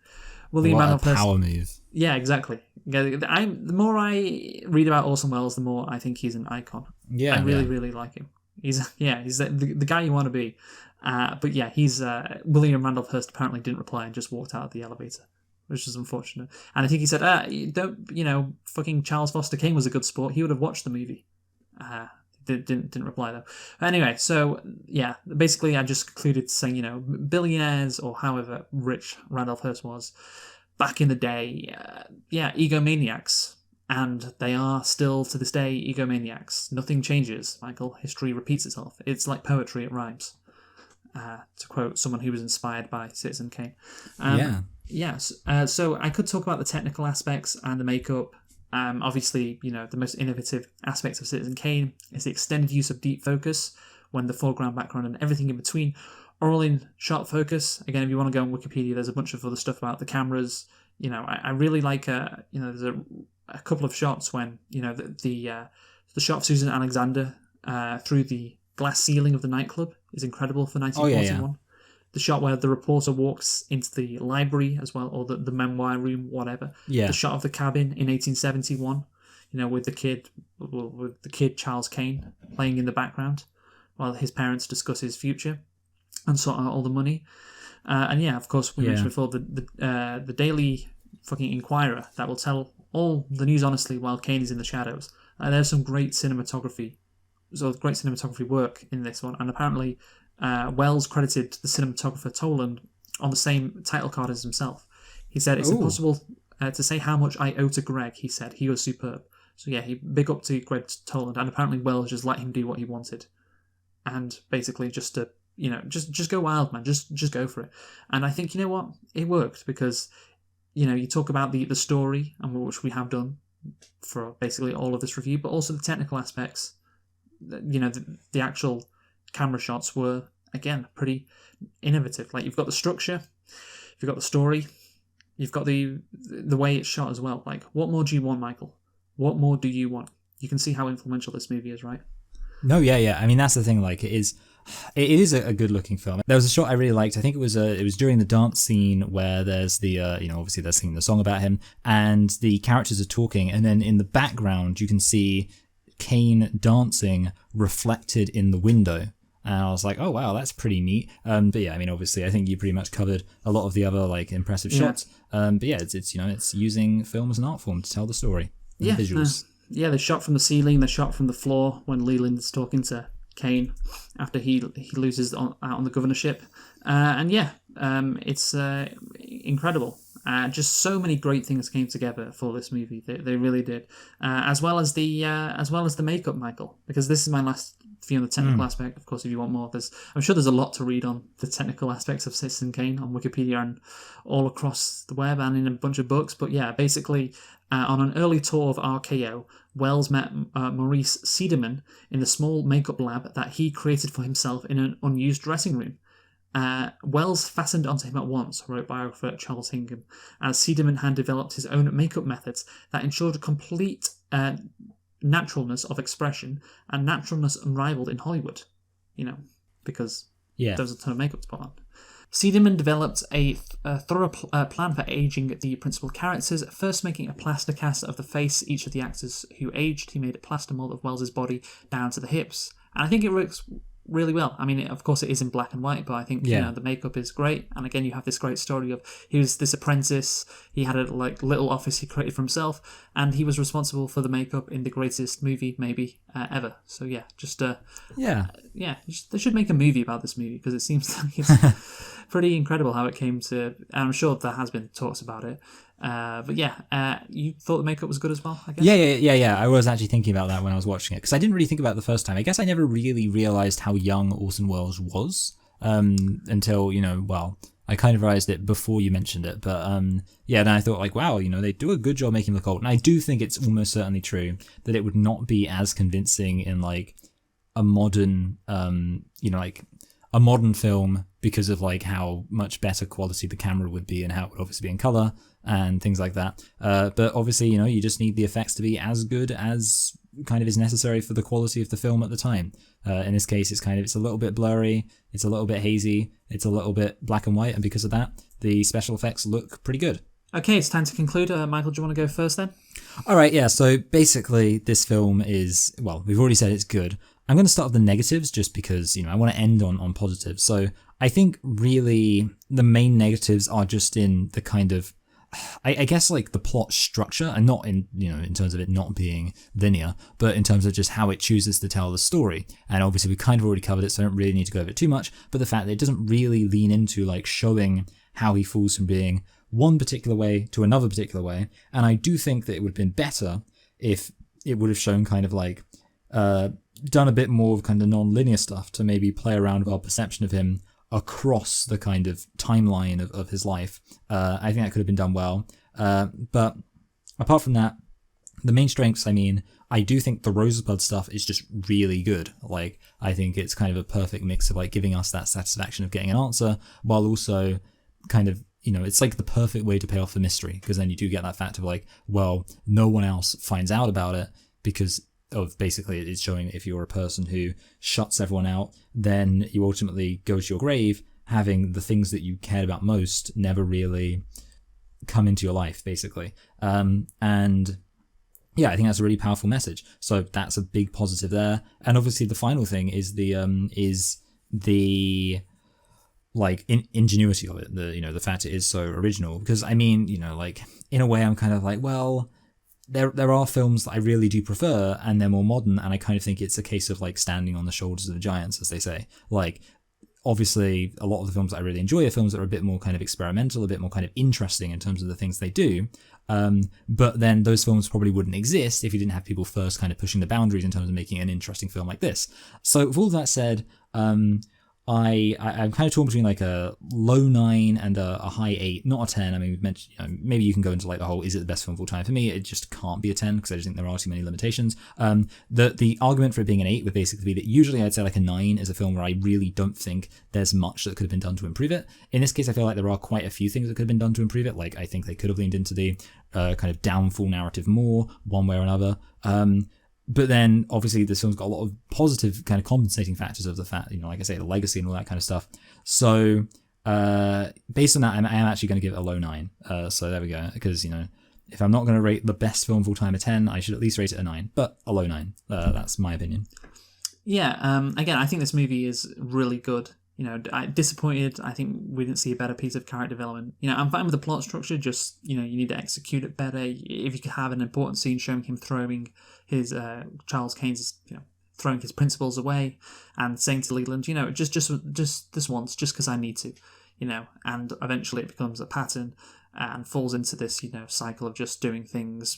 William Randolph Hearst. Power move. Yeah, exactly. The more I read about Orson Welles, the more I think he's an icon. I really like him. He's the guy you want to be. He's William Randolph Hearst apparently didn't reply and just walked out of the elevator, which is unfortunate. And I think he said, fucking Charles Foster Kane was a good sport. He would have watched the movie. Didn't reply though. Anyway, so basically I just concluded saying, billionaires or however rich Randolph Hearst was back in the day, egomaniacs, and they are still to this day egomaniacs. Nothing changes, Michael. History repeats itself. It's like poetry, it rhymes. To quote someone who was inspired by Citizen Kane. So I could talk about the technical aspects and the makeup. Obviously, the most innovative aspect of Citizen Kane is the extended use of deep focus when the foreground, background, and everything in between are all in sharp focus. Again, if you want to go on Wikipedia, there's a bunch of other stuff about the cameras. I really like, there's a couple of shots when, the shot of Susan Alexander through the glass ceiling of the nightclub is incredible for 1941. The shot where the reporter walks into the library as well, or the memoir room, whatever. Yeah. The shot of the cabin in 1871, with the kid Charles Kane playing in the background while his parents discuss his future and sort out all the money. Of course, we mentioned before the Daily fucking Inquirer that will tell all the news honestly while Kane is in the shadows. There's some great cinematography work in this one, and apparently. Welles credited the cinematographer Toland on the same title card as himself. He said, "It's impossible to say how much I owe to Greg," he said. "He was superb. So yeah, he big up to Greg Toland, and apparently Wells just let him do what he wanted, and basically just to just go wild, man, just go for it. And I think, you know what, it worked because you talk about the story, and which we have done for basically all of this review, but also the technical aspects. The actual camera shots were again pretty innovative. Like, you've got the structure, you've got the story, you've got the way it's shot as well. Like, what more do you want, Michael? What more do you want? You can see how influential this movie is, right? No, yeah. I mean, that's the thing. Like, it is a good looking film. There was a shot I really liked. I think it was during the dance scene where there's the obviously they're singing the song about him, and the characters are talking, and then in the background you can see Kane dancing reflected in the window. And I was like, oh wow, that's pretty neat. But yeah, I mean, obviously, I think you pretty much covered a lot of the other like impressive shots. But yeah, it's using film as an art form to tell the story. Yeah, visuals. They're shot from the ceiling. They're shot from the floor when Leland's talking to Kane after he loses out on the governorship. It's incredible. Just so many great things came together for this movie. They really did. As well as the makeup, Michael, because this is my last view on the technical aspect. Of course, if you want more, I'm sure there's a lot to read on the technical aspects of Citizen Kane on Wikipedia and all across the web and in a bunch of books. But yeah, basically, on an early tour of RKO, Wells met Maurice Seidemann in the small makeup lab that he created for himself in an unused dressing room. Wells fastened onto him at once, wrote biographer Charles Hingham, as Seidemann had developed his own makeup methods that ensured complete naturalness of expression and naturalness unrivaled in Hollywood. Because there was a ton of makeup to put on. Seidemann developed a thorough plan for aging the principal characters, first making a plaster cast of the face each of the actors who aged. He made a plaster mold of Wells's body down to the hips. And I think it works really well. I mean, of course, it is in black and white, but I think the makeup is great. And again, you have this great story of he was this apprentice. He had a little office he created for himself, and he was responsible for the makeup in the greatest movie maybe ever. So yeah, they should make a movie about this movie because it seems like it's pretty incredible how it came to. And I'm sure there has been talks about it. You thought the makeup was good as well, I guess? Yeah. I was actually thinking about that when I was watching it, because I didn't really think about it the first time. I guess I never really realised how young Orson Welles was until, I kind of realised it before you mentioned it. But then I thought, like, wow, they do a good job making him look old. And I do think it's almost certainly true that it would not be as convincing in, like, a modern, a modern film because of, like, how much better quality the camera would be and how it would obviously be in colour and things like that. But obviously, you just need the effects to be as good as kind of is necessary for the quality of the film at the time. In this case, it's a little bit blurry, it's a little bit hazy, it's a little bit black and white, and because of that, the special effects look pretty good. Okay, it's time to conclude. Michael, do you want to go first then? All right, yeah, so basically this film is, well, we've already said it's good. I'm going to start with the negatives just because, I want to end on positives. So I think really the main negatives are just in the kind of, I guess, like the plot structure, and not in, in terms of it not being linear, but in terms of just how it chooses to tell the story. And obviously we kind of already covered it, so I don't really need to go over it too much, but the fact that it doesn't really lean into like showing how he falls from being one particular way to another particular way. And I do think that it would have been better if it would have shown kind of like, done a bit more of kind of non-linear stuff to maybe play around with our perception of him across the kind of timeline of his life. I think that could have been done well. But apart from that, the main strengths, I do think the Rosebud stuff is just really good. Like, I think it's kind of a perfect mix of like giving us that satisfaction of getting an answer, while also kind of, it's like the perfect way to pay off the mystery, because then you do get that fact of like, well, no one else finds out about it because of basically it's showing if you're a person who shuts everyone out, then you ultimately go to your grave having the things that you cared about most never really come into your life, basically. And yeah, I think that's a really powerful message. So that's a big positive there. And obviously the final thing is the like ingenuity of it. The fact it is so original, because like in a way I'm kind of like, well, there are films that I really do prefer, and they're more modern, and I kind of think it's a case of like standing on the shoulders of the giants, as they say. Like, obviously, a lot of the films that I really enjoy are films that are a bit more kind of experimental, a bit more kind of interesting in terms of the things they do. But then those films probably wouldn't exist if you didn't have people first kind of pushing the boundaries in terms of making an interesting film like this. So with all that said, I'm kind of torn between like a low 9 and a high 8, not a 10. I mean, we've mentioned, maybe you can go into like the whole, is it the best film of all time? For me, it just can't be a 10 because I just think there are too many limitations. The argument for it being an 8 would basically be that usually I'd say like a 9 is a film where I really don't think there's much that could have been done to improve it. In this case, I feel like there are quite a few things that could have been done to improve it. Like I think they could have leaned into the kind of downfall narrative more, one way or another. But then, obviously, this film's got a lot of positive kind of compensating factors of the fact, like I say, the legacy and all that kind of stuff. So, based on that, I am actually going to give it a low 9. So there we go. Because, if I'm not going to rate the best film of all time a 10, I should at least rate it a 9. But a low 9. That's my opinion. Yeah, again, I think this movie is really good. Disappointed. I think we didn't see a better piece of character development. I'm fine with the plot structure, just, you need to execute it better. If you could have an important scene showing him throwing his, Charles Kane's, throwing his principles away and saying to Leland, just this once, just because I need to, and eventually it becomes a pattern and falls into this, cycle of just doing things,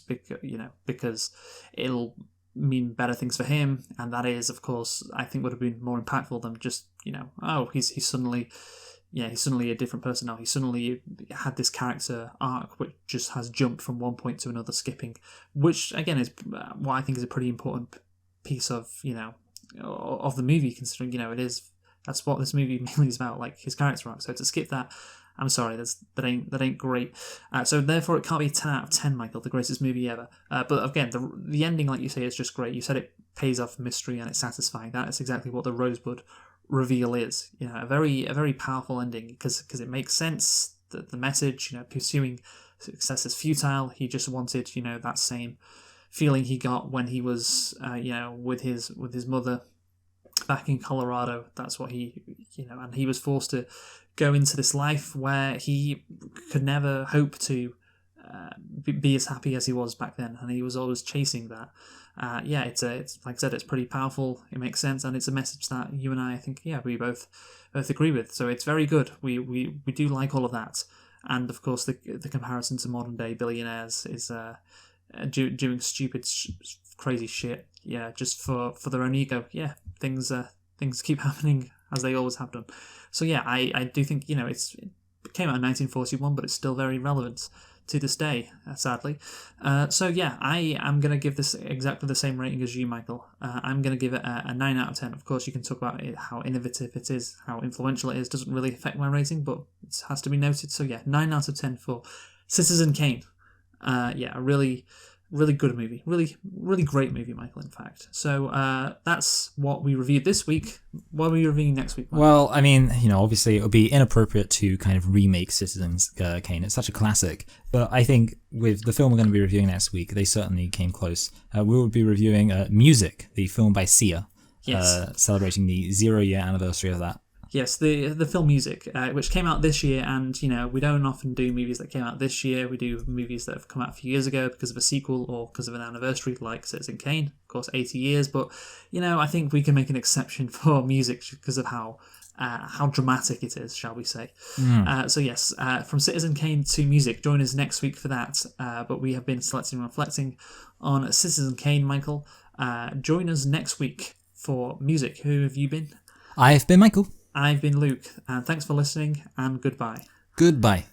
because it'll mean better things for him, and that is, of course, I think would have been more impactful than just he's suddenly a different person now. He suddenly had this character arc which just has jumped from one point to another, skipping, which again is what I think is a pretty important piece of of the movie, considering that's what this movie mainly is about, like his character arc. So to skip that, I'm sorry, that ain't great. So therefore, it can't be a 10 out of 10, Michael, the greatest movie ever. But again, the ending, like you say, is just great. You said it pays off mystery and it's satisfying. That is exactly what the Rosebud reveal is. A very powerful ending because it makes sense. The message, pursuing success is futile. He just wanted, that same feeling he got when he was, with his mother back in Colorado. That's what he, and he was forced to go into this life where he could never hope to be as happy as he was back then, and he was always chasing that. It's like I said, it's pretty powerful. It makes sense, and it's a message that you and I think, we both agree with. So it's very good. We do like all of that, and of course the comparison to modern day billionaires is doing stupid, crazy shit. Yeah, just for their own ego. Yeah, things keep happening as they always have done. So yeah, I do think, it came out in 1941, but it's still very relevant to this day, sadly. So yeah, I am going to give this exactly the same rating as you, Michael. I'm going to give it a 9 out of 10. Of course, you can talk about it, how innovative it is, how influential it is. Doesn't really affect my rating, but it has to be noted. So yeah, 9 out of 10 for Citizen Kane. A really good movie. Really, really great movie, Michael, in fact. So that's what we reviewed this week. What are we reviewing next week, Michael? Well, I mean, obviously it would be inappropriate to kind of remake Citizen Kane. It's such a classic. But I think with the film we're going to be reviewing next week, they certainly came close. We will be reviewing Music, the film by Sia, celebrating the 0-year anniversary of that. Yes, the film Music, which came out this year, and we don't often do movies that came out this year. We do movies that have come out a few years ago because of a sequel or because of an anniversary, like Citizen Kane, of course, 80 years. But I think we can make an exception for Music because of how dramatic it is, shall we say? So yes, from Citizen Kane to Music. Join us next week for that. But we have been selecting and reflecting on Citizen Kane, Michael. Join us next week for Music. Who have you been? I've been Michael. I've been Luke, and thanks for listening, and goodbye. Goodbye.